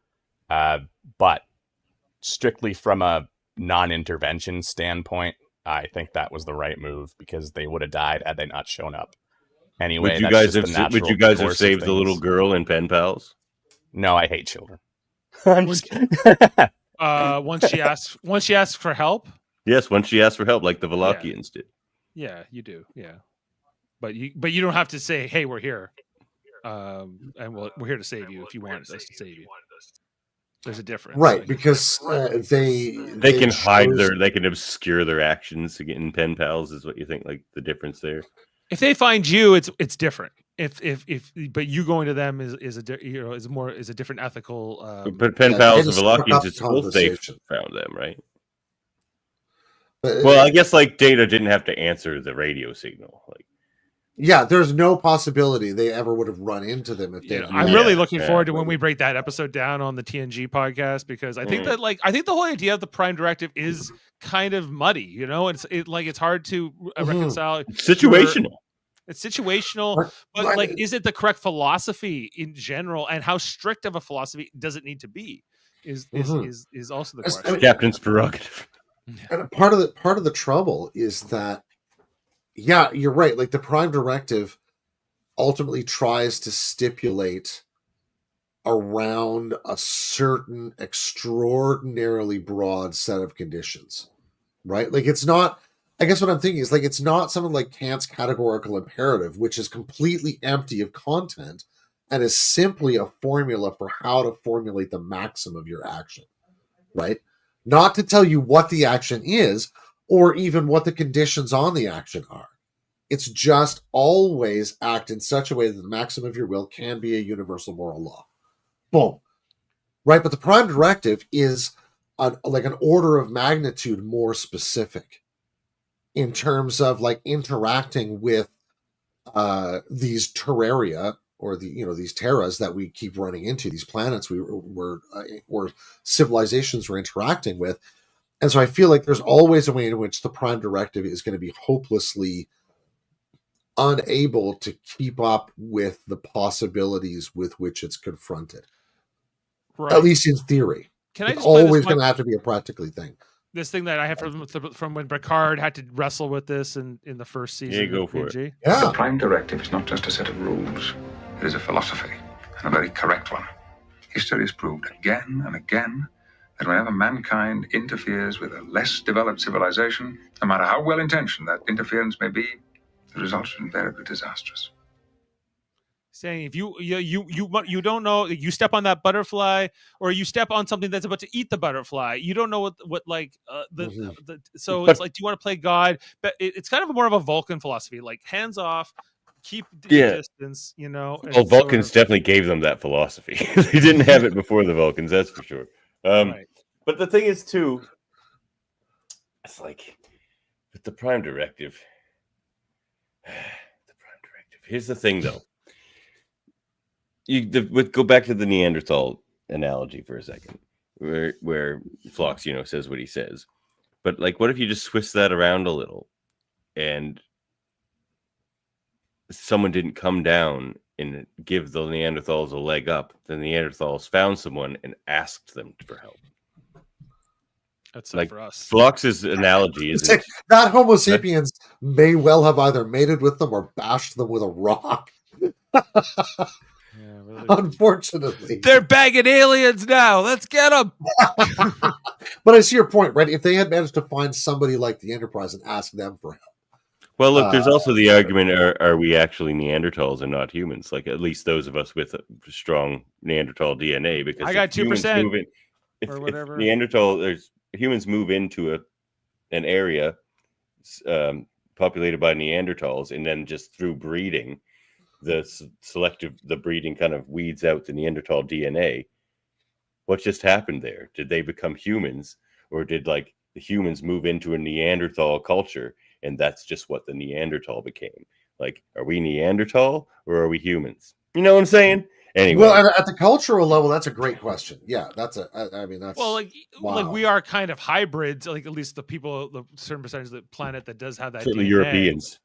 But strictly from a non-intervention standpoint, I think that was the right move because they would have died had they not shown up. Anyway, would you that's guys just the have? Would natural you guys have course of saved the little things. girl in Pen Pals? No, I hate children. I'm just kidding. Once she asks for help, Yes, once she asked for help, like the Valakians did. yeah, you do, yeah. But you don't have to say, "Hey, we're here," and we're here to save you if you want us to save you. There's a difference, Right, like- because They can hide they can obscure their actions in Pen Pals. Is what you think? Like the difference there? if they find you, it's different. If but you going to them is a different ethical. But Pen yeah, Pals they and just struck Valakians, up it's both they conversation. found them, right? But, Well, I guess like Data didn't have to answer the radio signal. Like, yeah, there's no possibility they ever would have run into them if they. You know, had I'm met. really looking yeah, forward to when we break that episode down on the TNG podcast because I think that I think the whole idea of the Prime Directive is kind of muddy. You know, it's hard to reconcile. it's situational. It's situational, but like, is it the correct philosophy in general, and how strict of a philosophy does it need to be? Is also the question. Captain's prerogative. And part of the trouble is that, yeah, you're right. Like the Prime Directive ultimately tries to stipulate around a certain extraordinarily broad set of conditions, right? Like it's not. I guess what I'm thinking is like it's not something like Kant's categorical imperative, which is completely empty of content and is simply a formula for how to formulate the maxim of your action, right? Not to tell you what the action is or even what the conditions on the action are. It's just always act in such a way that the maxim of your will can be a universal moral law. Boom. Right? But the Prime Directive is like an order of magnitude more specific in terms of like interacting with these terraria or these terras that we keep running into, these planets or civilizations we're interacting with. And so I feel like there's always a way in which the Prime Directive is going to be hopelessly unable to keep up with the possibilities with which it's confronted. Right. At least in theory. Can I It's just play always this going to have to be a practically thing. this thing that I have from when Bricard had to wrestle with this in the first season? Yeah, go of for PNG? it. Yeah. The Prime Directive is not just a set of rules. It is a philosophy, and a very correct one. History has proved again and again that whenever mankind interferes with a less developed civilization, no matter how well-intentioned that interference may be, the results are invariably disastrous. Saying if you don't know, you step on that butterfly or you step on something that's about to eat the butterfly, you don't know what like so it's like, do you want to play God? But it's kind of more of a Vulcan philosophy, like hands off, keep distance, you know. Well, Vulcans definitely gave them that philosophy. They didn't have it before the Vulcans, that's for sure. Right. But the thing is, too, it's like with the Prime Directive. Here's the thing, though. Go back to the Neanderthal analogy for a second, where Phlox, says what he says. But like, what if you just twist that around a little, and someone didn't come down and give the Neanderthals a leg up? The Neanderthals found someone and asked them for help. That's like for us. Phlox's analogy is that Homo sapiens may well have either mated with them or bashed them with a rock. Yeah, really. Unfortunately, They're bagging aliens now. Let's get them. But I see your point, right? If they had managed to find somebody like the Enterprise and ask them for help. Well, look, there's also the argument: are we actually Neanderthals and not humans? Like, at least those of us with a strong Neanderthal DNA. Because I got 2%, if whatever. Humans move into an area populated by Neanderthals, and then just through breeding, the breeding kind of weeds out the Neanderthal DNA. What just happened there? Did they become humans, or did like the humans move into a Neanderthal culture, and that's just what the Neanderthal became? Like, are we Neanderthal or are we humans? You know what I'm saying? Anyway, well, at the cultural level, that's a great question. Yeah, that's well, like we are kind of hybrids. Like, at least the certain percentage of the planet that does have that. certainly DNA. Europeans.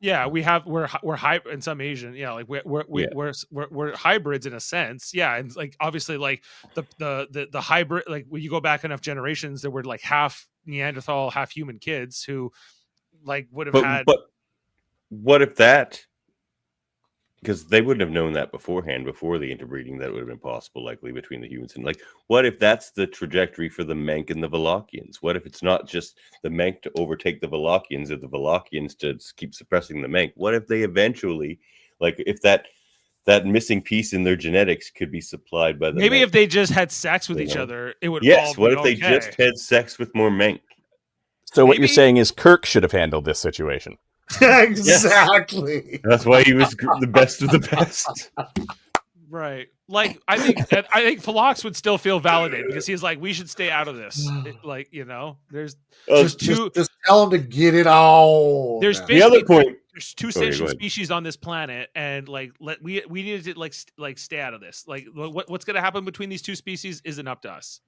Yeah, we're hybrid, and some Asian. Yeah, like we're hybrids in a sense. Yeah, and like obviously, like the hybrid. Like when you go back enough generations, there were like half Neanderthal, half human kids who like would have had. But what if that? Because they wouldn't have known that beforehand, before the interbreeding, that would have been possible, likely, between the humans. And, like, what if that's the trajectory for the Menk and the Valakians? What if it's not just the Menk to overtake the Valakians, or the Valakians to keep suppressing the Menk? What if they eventually, like, if that missing piece in their genetics could be supplied by the Maybe Menk? If they just had sex with each other, it would Yes, all what be if they okay. just had sex with more Menk? So what you're saying is Kirk should have handled this situation. Exactly. Yes. That's why he was the best of the best. Right. Like, I think Phlox would still feel validated because he's like, we should stay out of this. There's just tell him to get it on. There's the other point. There's two sentient species on this planet, and like we needed to like stay out of this. Like, what's going to happen between these two species isn't up to us.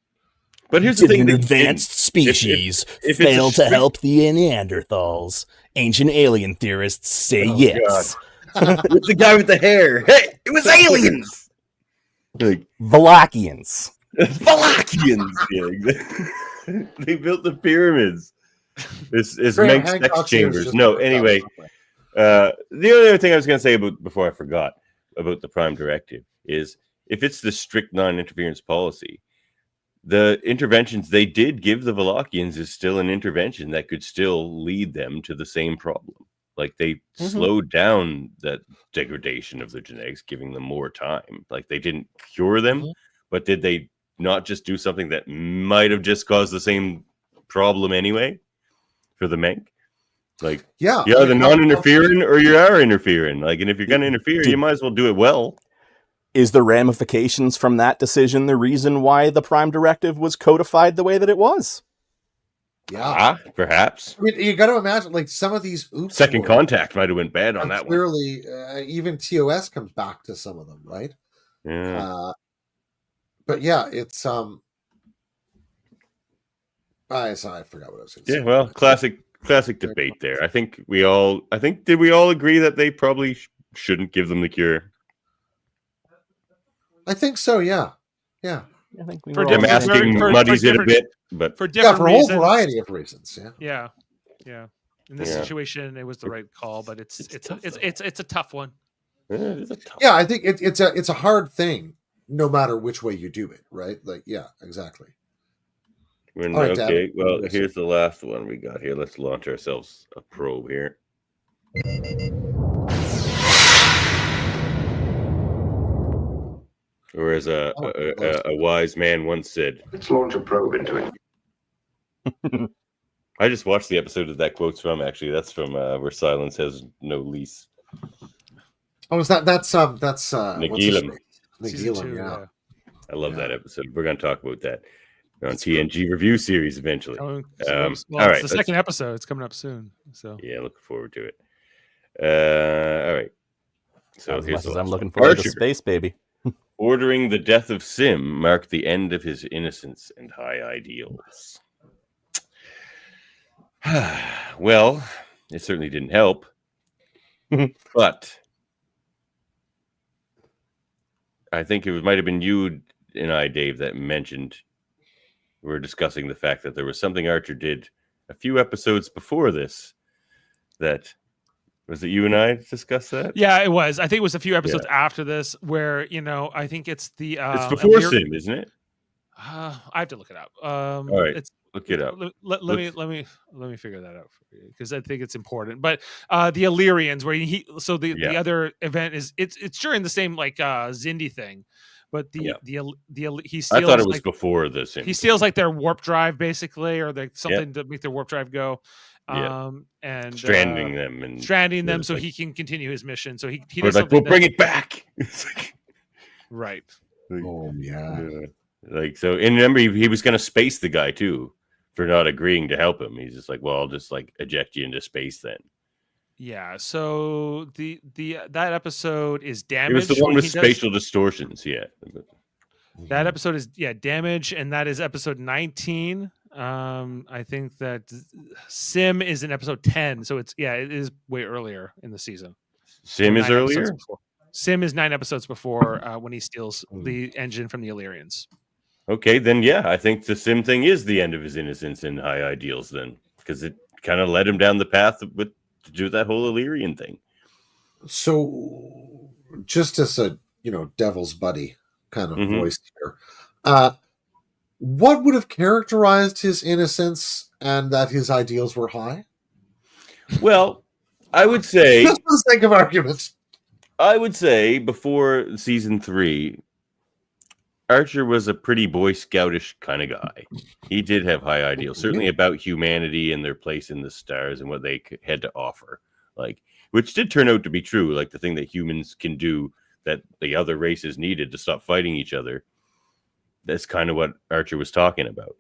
But here's the thing: an advanced species fail to help the Neanderthals. Ancient alien theorists say yes. It's the guy with the hair. Hey, it was aliens. Like Valakians. Valakians. Yeah, exactly. They built the pyramids. It's Menk sex chambers. No, anyway. The only other thing I was going to say before I forgot about the Prime Directive is, if it's the strict non-interference policy, the interventions they did give the Valakians is still an intervention that could still lead them to the same problem. Like, they slowed down that degradation of their genetics, giving them more time. Like, they didn't cure them, but did they not just do something that might have just caused the same problem anyway for the Menk? Like, you're either non-interfering or you are interfering. Like, and if you're going to interfere, you might as well do it well. Is the ramifications from that decision the reason why the Prime Directive was codified the way that it was? Yeah, perhaps. I mean, you got to imagine, like, some of these Second Contact might have went bad on that clearly, one. Even TOS comes back to some of them, right? Yeah. But yeah, it's I forgot what I was going to say. Yeah, well, classic classic debate there. I think did we all agree that they probably shouldn't give them the cure? I think so. Yeah. I think we For were all I'm different- asking for muddies it a different- bit, but For different For a whole reasons. variety of reasons. Yeah. Yeah. In this Yeah. situation, it was the right call, but it's a tough one. it is a tough. Yeah, I think it's a hard thing, no matter which way you do it, right? Like, yeah, exactly. All All right, okay, Davan, well, what is here's the last one we got here. Let's launch ourselves a probe here. Or as a wise man once said, Let's launch a probe into it. I just watched the episode that quote's from, actually. That's from Where Silence Has No Lease. Oh, is that's Nagilum. Season 2, yeah. I love that episode. We're going to talk about that on TNG review series eventually. Well, all it's right, the second episode. It's coming up soon. So yeah, looking forward to it. All right. So As here's much as the I'm last looking one. forward to Archer. space, baby. Ordering the death of Sim marked the end of his innocence and high ideals. Well, it certainly didn't help. But I think it might have been you and I, Dave, that mentioned we were discussing the fact that there was something Archer did a few episodes before this that was it you and I discussed that? yeah, it was. I think it was a few episodes after this where I think it's the It's before Sim, isn't it? I have to look it up. All right, look it up. Let me figure that out for you because I think it's important. But the Illyrians, where the other event is it's during the same like Zindi thing, but he steals. I thought it was before this. He steals like their warp drive basically, or something to make their warp drive go. And stranding them so he can continue his mission. So he does like, we'll bring it back. Right. Oh yeah. Like so, and remember he was going to space the guy too for not agreeing to help him. He's just like, well, I'll just like eject you into space then. Yeah. So that episode is Damage. It was the one with spatial distortions. Yeah. That episode is Damage, and that is episode 19. I think that Sim is in episode 10, so it is way earlier in the season. Sim is earlier. Sim is 9 episodes before when he steals the engine from the Illyrians. Okay, then I think the Sim thing is the end of his innocence and high ideals then, because it kind of led him down the path to do that whole Illyrian thing. So, just as a devil's buddy kind of voice here, what would have characterized his innocence and that his ideals were high? Well, I would say, just for the sake of argument, I would say before season 3, Archer was a pretty Boy Scoutish kind of guy. He did have high ideals, certainly about humanity and their place in the stars and what they had to offer, like which did turn out to be true. Like the thing that humans can do that the other races needed to stop fighting each other. That's kind of what Archer was talking about.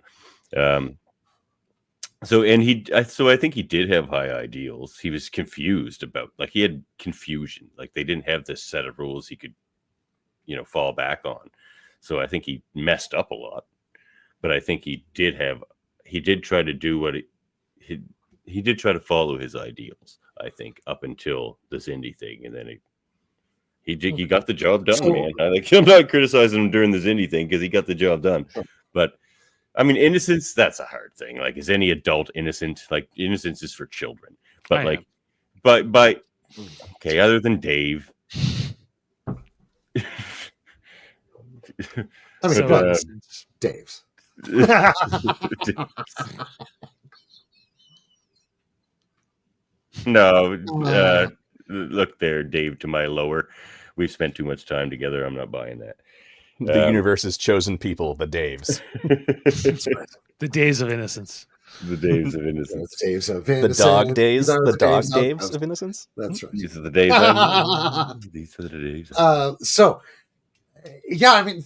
So I think he did have high ideals. He was confused about, like, he had confusion. Like they didn't have this set of rules he could, fall back on. So I think he messed up a lot. But I think he did try to do he did try to follow his ideals, I think, up until this indie thing. And then he got the job done, man. I'm not criticizing him during this indie thing because he got the job done. But I mean, innocence, that's a hard thing. Like, is any adult innocent? Like, innocence is for children. But okay, other than Dave. Dave's. No, look there, Dave, to my lower. We've spent too much time together. I'm not buying that. The universe's chosen people, the Daves. The days of innocence. The days of innocence. The days of The innocence. dog days. The dog days of innocence. That's right. These are the days. These are the days. So, yeah, I mean,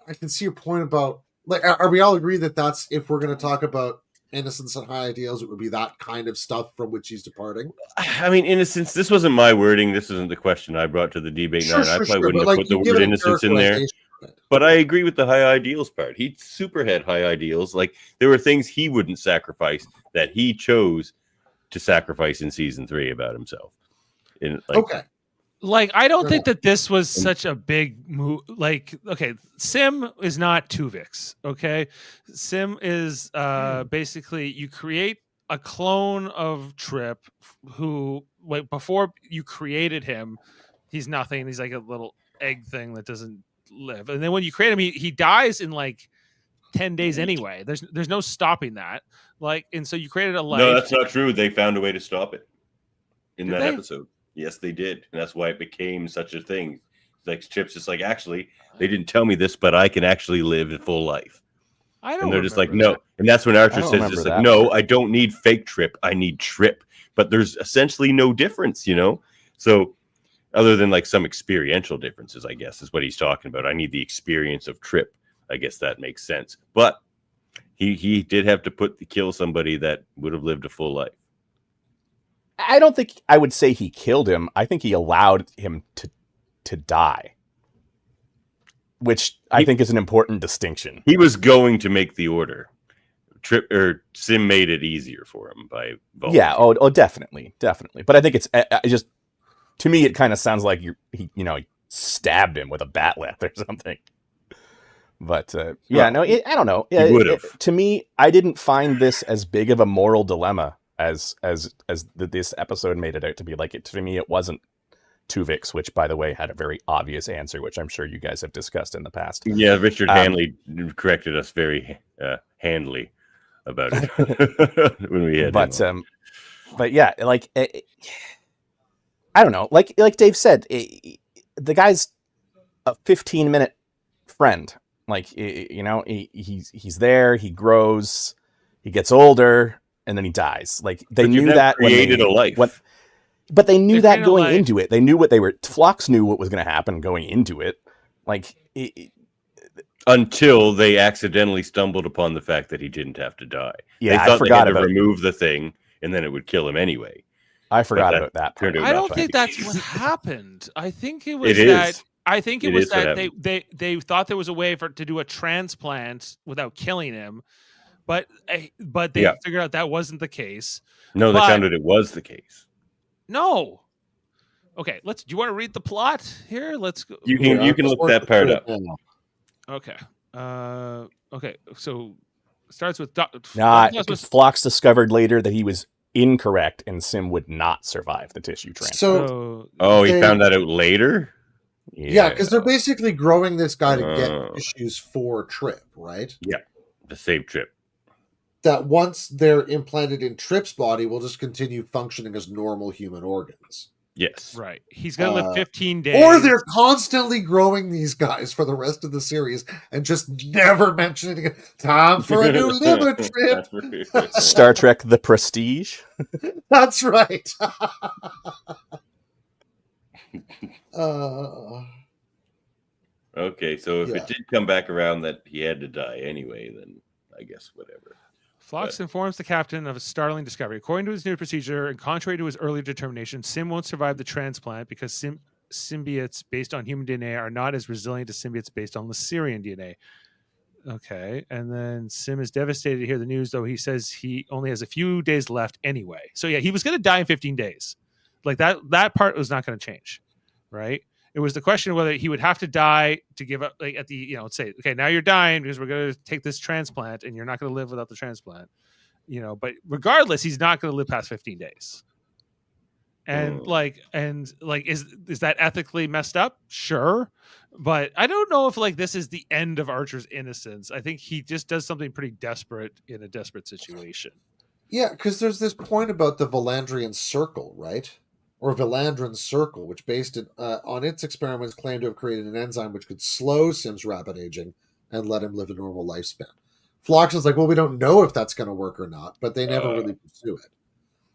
I can see your point about, like, are we all agree that that's, if we're going to talk about innocence and high ideals, it would be that kind of stuff from which he's departing? I mean, innocence, this wasn't my wording. This isn't the question I brought to the debate. I probably wouldn't have put the word innocence in there. But I agree with the high ideals part. He super had high ideals. Like, there were things he wouldn't sacrifice that he chose to sacrifice in season 3 about himself. Okay. Like, I don't think that this was such a big move. Like, okay, Sim is not Tuvix. Okay, Sim is basically you create a clone of Trip, who, like, before you created him, he's nothing. He's like a little egg thing that doesn't live. And then when you create him, he dies in like 10 days anyway. There's no stopping that. Like, and so you created a life. No, that's not true. They found a way to stop it in Did that they? episode. Yes, they did. And that's why it became such a thing. Like, Chip's just like, actually, they didn't tell me this, but I can actually live a full life. I don't. And they're just like, remember no. And that's when Archer I don't says, remember just that like, no, part. I don't need fake Trip. I need Trip. But there's essentially no difference, you know? So, other than like some experiential differences, I guess, is what he's talking about. I need the experience of Trip. I guess that makes sense. But he did have to kill somebody that would have lived a full life. I don't think I would say he killed him. I think he allowed him to die, which I think is an important distinction. He was going to make the order. Sim made it easier for him by Vulcan. Yeah. Oh, definitely. But I think it's just, to me, it kind of sounds like he stabbed him with a batleth or something. But I don't know. He would have. To me, I didn't find this as big of a moral dilemma as this episode made it out to be. Like, to me, it wasn't Tuvix, which, by the way, had a very obvious answer, which I'm sure you guys have discussed in the past. Yeah, Richard Hanley corrected us very handily about it when we had. But yeah, like, I don't know. Like Dave said, the guy's a 15-minute friend. Like, he's there, he grows, he gets older, and then he dies. Like, they knew that created a life. But they knew that going life. into it. They knew Phlox knew what was going to happen going into it. Like, until they accidentally stumbled upon the fact that he didn't have to die. Yeah, they thought I forgot they had to about remove the thing, and then it would kill him anyway. I forgot about that part. I don't think that's what happened. I think it was It that. is. I think it It was is what that they thought there was a way to do a transplant without killing him, but they figured out that wasn't the case. No, they found it was the case. No. Okay, do you want to read the plot here? Let's go. You can look that part up. Okay. Okay. So it starts with Phlox discovered later that he was incorrect, and Sim would not survive the tissue transplant. He found that out later. Yeah, because they're basically growing this guy to get tissues for Trip, right? Yeah, to save Trip. That once they're implanted in Trip's body, will just continue functioning as normal human organs. Yes. Right. He's going to live 15 days. Or they're constantly growing these guys for the rest of the series and just never mentioning it. Time for a new liver trip. Star Trek The Prestige. That's right. Okay, so if it did come back around that he had to die anyway, then I guess whatever. Phlox informs the captain of a startling discovery. According to his new procedure, and contrary to his earlier determination, Sim won't survive the transplant because symbiotes based on human DNA are not as resilient as symbiotes based on Lycerian DNA. Okay, and then Sim is devastated to hear the news, though he says he only has a few days left anyway. So yeah, he was going to die in 15 days. Like that part was not going to change, right? It was the question of whether he would have to die to give up, like, at the, say, okay, now you're dying because we're going to take this transplant and you're not going to live without the transplant, but regardless, he's not going to live past 15 days. And is that ethically messed up? Sure. But I don't know if this is the end of Archer's innocence. I think he just does something pretty desperate in a desperate situation. Yeah, because there's this point about the Valandrian circle, right? Or Valandran circle, which based on its experiments claimed to have created an enzyme which could slow Sim's rapid aging and let him live a normal lifespan. Phlox is like, well, we don't know if that's going to work or not, but they never really pursue it.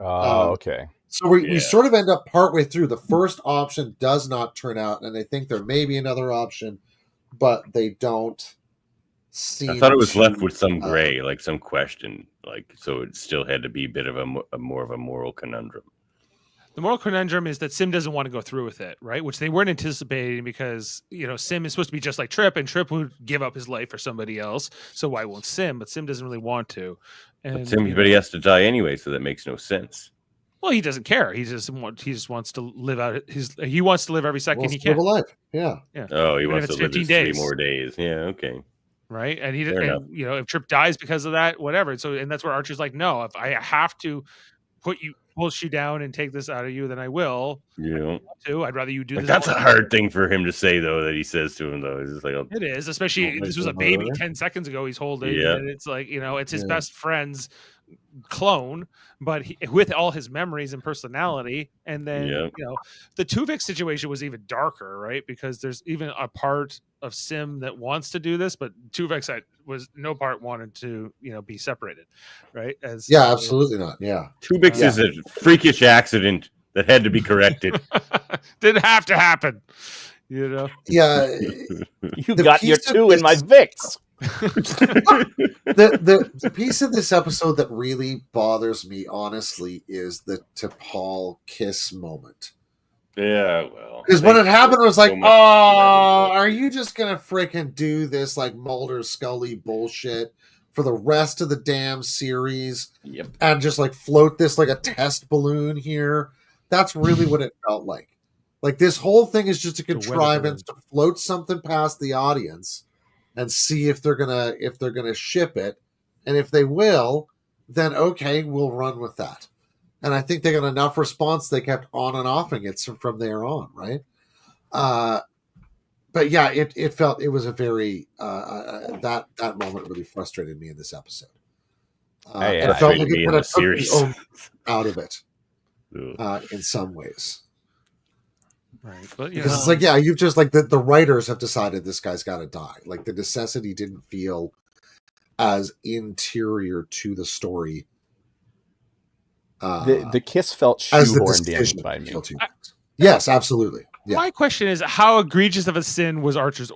Okay. So we sort of end up partway through. The first option does not turn out, and they think there may be another option, but they don't seem I thought it was left with some gray, like some question, so it still had to be a bit of a more of a moral conundrum. The moral conundrum is that Sim doesn't want to go through with it, right? Which they weren't anticipating because, Sim is supposed to be just like Trip, and Trip would give up his life for somebody else. So why won't Sim? But Sim doesn't really want to. And But he has to die anyway, so that makes no sense. Well, he doesn't care. He just wants to live out he wants to live every second he can. Live a life. Yeah. Oh, he Even wants if to it's live 15 his 3 days. more days. Yeah, okay. Right. And Fair enough. if Trip dies because of that, whatever. So, and that's where Archer's like, no, if I have to push you down and take this out of you, then I will. Yeah. I'd rather you do this. That's a hard thing for him to say, though, that he says to him, though. It's just like, it is, especially this was a baby 10 seconds ago he's holding. Yeah. And it's like, it's his best friend's clone, but with all his memories and personality. And then, the Tuvix situation was even darker, right? Because there's even a part of Sim that wants to do this, but Tuvix was no part wanted to, be separated, right? Absolutely not. Yeah. Tuvix is a freakish accident that had to be corrected. Didn't have to happen, Yeah. You got your 2 in my Vix. the piece of this episode that really bothers me, honestly, is the T'Pol kiss moment. Yeah, well, because when it happened, it was like, are you just gonna freaking do this like Mulder Scully bullshit for the rest of the damn series? Yep. And just like float this like a test balloon here? That's really what it felt like. Like this whole thing is just a contrivance to float something past the audience and see if they're gonna ship it, and if they will, then okay, we'll run with that. And I think they got enough response; they kept on and offing it from there on, right? But yeah, it felt it was a very that moment really frustrated me in this episode. It felt like it kind of took me out of it in some ways. Right, but because it's like, you've just like the writers have decided this guy's got to die. Like the necessity didn't feel as interior to the story. The kiss felt shoehorned in by me. Yes, absolutely. Yeah. My question is, how egregious of a sin was Archer's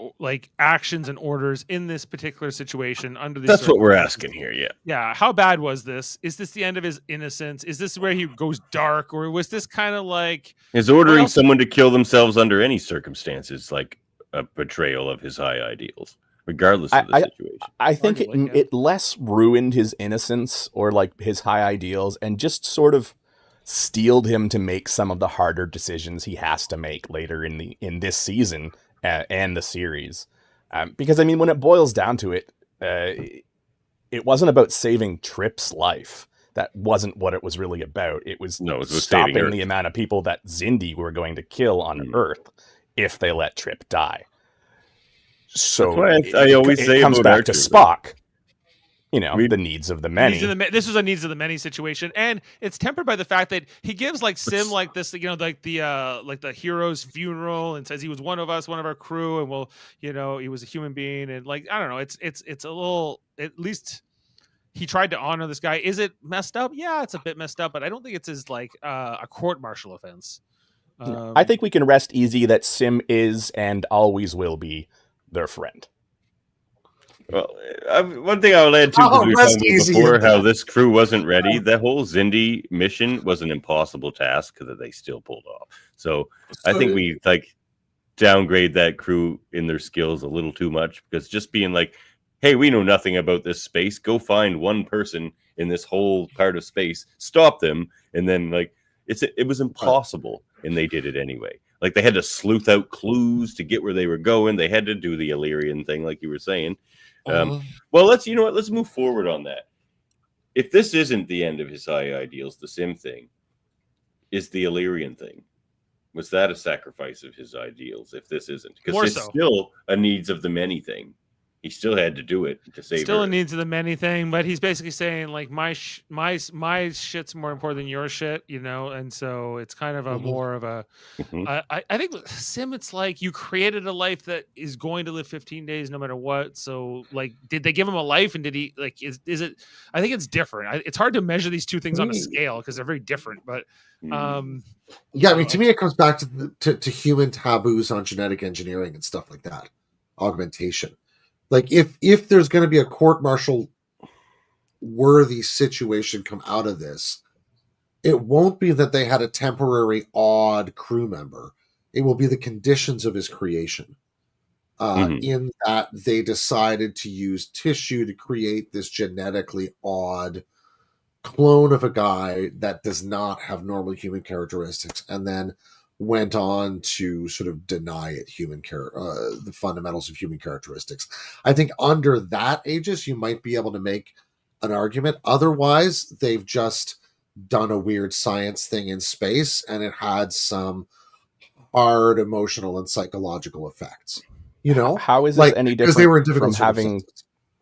actions and orders in this particular situation under the That's what we're asking here, Yeah, how bad was this? Is this the end of his innocence? Is this where he goes dark, or was this kind of like is ordering someone to kill themselves under any circumstances like a betrayal of his high ideals, regardless of the situation? I think it less ruined his innocence or like his high ideals, and just sort of steeled him to make some of the harder decisions he has to make later in this season and the series. Because I mean, when it boils down to it, it wasn't about saving Trip's life. That wasn't what it was really about. It was stopping the amount of people that Xindi were going to kill on Earth if they let Trip die. So I always say it comes back to Spock. The needs of the many. This was a needs of the many situation, and it's tempered by the fact that he gives Sim like this, like the hero's funeral, and says he was one of us, one of our crew, and he was a human being, and I don't know, it's a little, at least he tried to honor this guy. Is it messed up? Yeah, it's a bit messed up, but I don't think it's as a court-martial offense. I think we can rest easy that Sim is and always will be their friend. Well, one thing I would add to, because we were talking about before how this crew wasn't ready. That whole Xindi mission was an impossible task that they still pulled off. So I think we downgrade that crew in their skills a little too much, because just being like, hey, we know nothing about this space. Go find one person in this whole part of space, stop them, and then it was impossible, and they did it anyway. Like they had to sleuth out clues to get where they were going. They had to do the Illyrian thing, like you were saying. Well, let's move forward on that. If this isn't the end of his high ideals, the Sim thing is the Illyrian thing. Was that a sacrifice of his ideals? If this isn't, because it's still a needs of the many thing. He still had to do it to save still her. A needs of the many thing, but he's basically saying my shit's more important than your shit, and so it's kind of a more of a. I think Sim, it's like you created a life that is going to live 15 days no matter what. So did they give him a life, and did he is it? I think it's different. It's hard to measure these two things on a scale because they're very different. But yeah, I mean, to me, it comes back to human taboos on genetic engineering and stuff like that, augmentation. Like if there's going to be a court-martial worthy situation come out of this, it won't be that they had a temporary odd crew member. It will be the conditions of his creation. In that they decided to use tissue to create this genetically odd clone of a guy that does not have normal human characteristics, and then went on to sort of deny it the fundamentals of human characteristics. I think under that aegis, you might be able to make an argument. Otherwise, they've just done a weird science thing in space, and it had some hard emotional and psychological effects. You know, how is it any different they were in from having?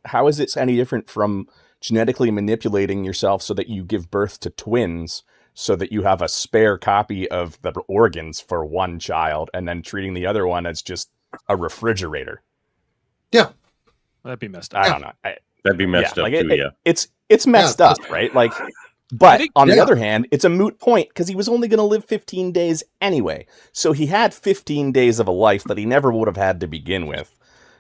How is it any different from genetically manipulating yourself so that you give birth to twins, so that you have a spare copy of the organs for one child, and then treating the other one as just a refrigerator? Yeah, that'd be messed up. I don't know. That'd be messed up too. It's messed up, right? Like. But on the other hand, it's a moot point because he was only going to live 15 days anyway. So he had 15 days of a life that he never would have had to begin with.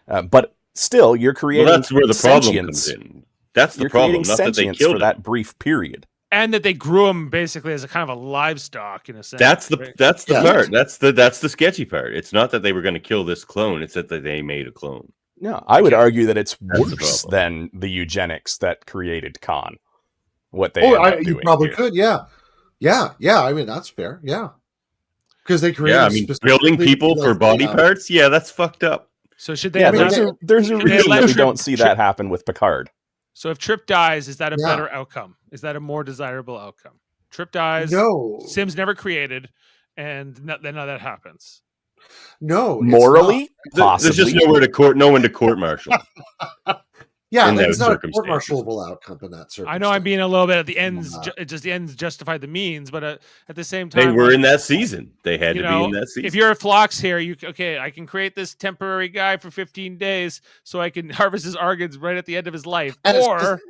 But still, you're creating that's where the problem comes in. That's the problem, not that they killed for that brief period. And that they grew him basically as a kind of a livestock in a sense. That's the part. That's the sketchy part. It's not that they were going to kill this clone. It's that they made a clone. No, I would argue that it's worse than the eugenics that created Khan. What they you probably could, yeah. I mean, that's fair, yeah. Because they created, building people for body parts, that's fucked up. So should they? Yeah, there's a reason that we don't see that happen with Picard. So if Trip dies, is that a better outcome? Is that a more desirable outcome? Trip dies. No, Sim's never created, and then none of that happens. No, morally, possibly. There's just no one to court martial. Yeah, it's not a court-martialable outcome in that circumstance. I know I'm being a little bit at the ends, just the ends justify the means, but at the same time, they were in that season. They had to be in that season. If you're a Phlox here, I can create this temporary guy for 15 days so I can harvest his organs right at the end of his life. And or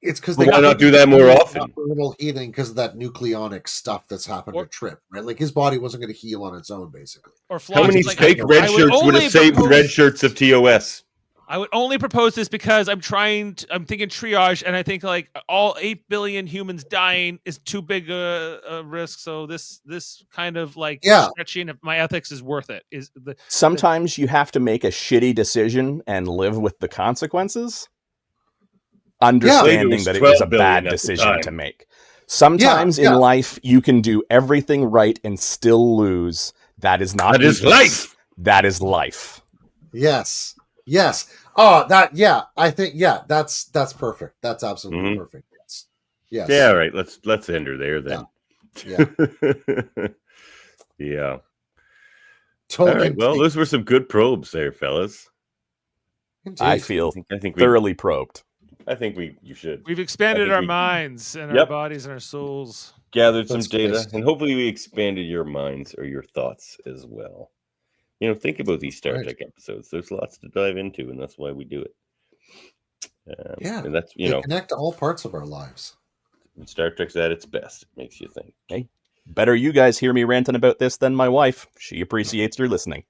it's because why not do that more often? Little healing because of that nucleonic stuff that's happened to Trip, right? Like his body wasn't going to heal on its own, basically. Or how many fake red shirts would have saved red shirts of TOS? I would only propose this because I'm thinking triage, and I think like all 8 billion humans dying is too big a risk. So this kind of like stretching of my ethics is worth it. Sometimes you have to make a shitty decision and live with the consequences, understanding that it was a bad decision to make. Sometimes in life you can do everything right and still lose. That is not life. That is life. Yes. Oh, I think that's perfect. That's absolutely perfect. Yes. Yeah, all right. Let's end her there then. Yeah. All right. Well, those were some good probes there, fellas. Indeed. I think thoroughly probed. I think you should. We've expanded our minds and our bodies and our souls. Gathered some data, and hopefully we expanded your minds or your thoughts as well. Think about these Star Trek episodes. There's lots to dive into, and that's why we do it. And that's they connect to all parts of our lives. When Star Trek's at its best, it makes you think. Hey, better you guys hear me ranting about this than my wife. She appreciates your listening.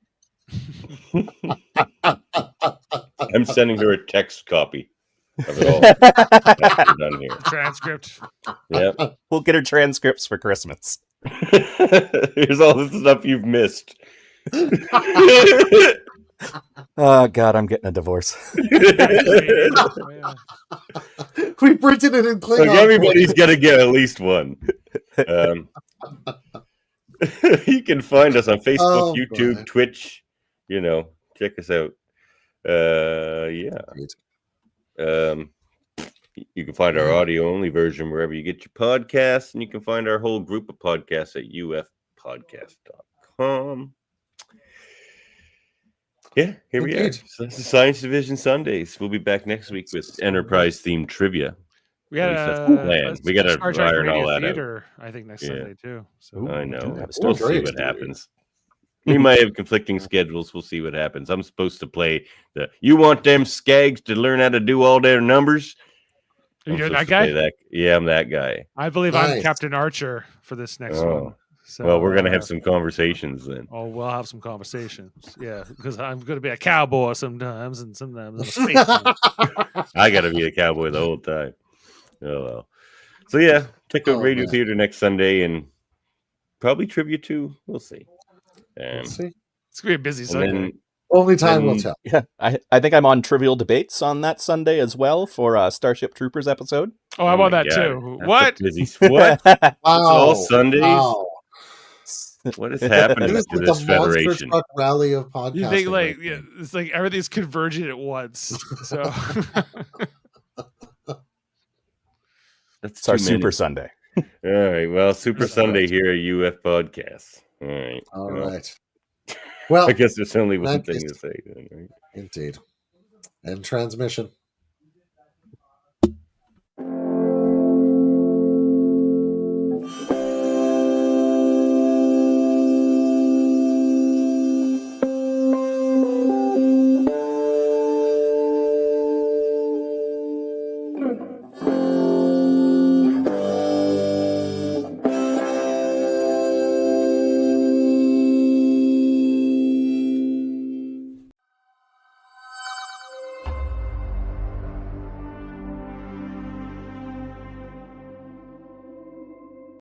I'm sending her a text copy of it all. We're done here. Transcript. Yeah, we'll get her transcripts for Christmas. Here's all the stuff you've missed. Oh God, I'm getting a divorce. We printed it in Klingon. Look, everybody's gonna get at least one. You can find us on Facebook, YouTube, Twitch. Check us out. You can find our audio only version wherever you get your podcasts, and you can find our whole group of podcasts at ufpodcast.com. Yeah, here we are. So this is Science Division Sundays. We'll be back next week with Enterprise themed trivia. We got to iron all that out. I think next Sunday too. So I know. We'll see what happens. We might have conflicting schedules. We'll see what happens. I'm supposed to play you want them skags to learn how to do all their numbers? You're that guy? Yeah, I'm that guy. I believe I'm Captain Archer for this next one. So, well, we're going to have some conversations then. Oh, we'll have some conversations. Yeah, because I'm going to be a cowboy sometimes, and sometimes I'm a spaceman. I got to be a cowboy the whole time. Oh, well. So yeah, check out Oh, Radio man. Theater next Sunday and probably Trivia 2. We'll see. Let's see. It's gonna be a busy Sunday. Then, Only time will then- tell. Yeah, I think I'm on Trivial Debates on that Sunday as well for a Starship Troopers episode. Oh, I'm on my that God, too. that's What? a busy. What? Wow. all Sundays? Wow. What is happening It is to like this the monster federation? truck rally of podcasting. You think like right yeah, there. it's like everything's converging at once. So That's It's our too many. Super Sunday. All right. Well, Super That's Sunday right. here at UF Podcast. All right. All well, right. Well, I guess there's only one that thing is- to say then, right? indeed. End transmission.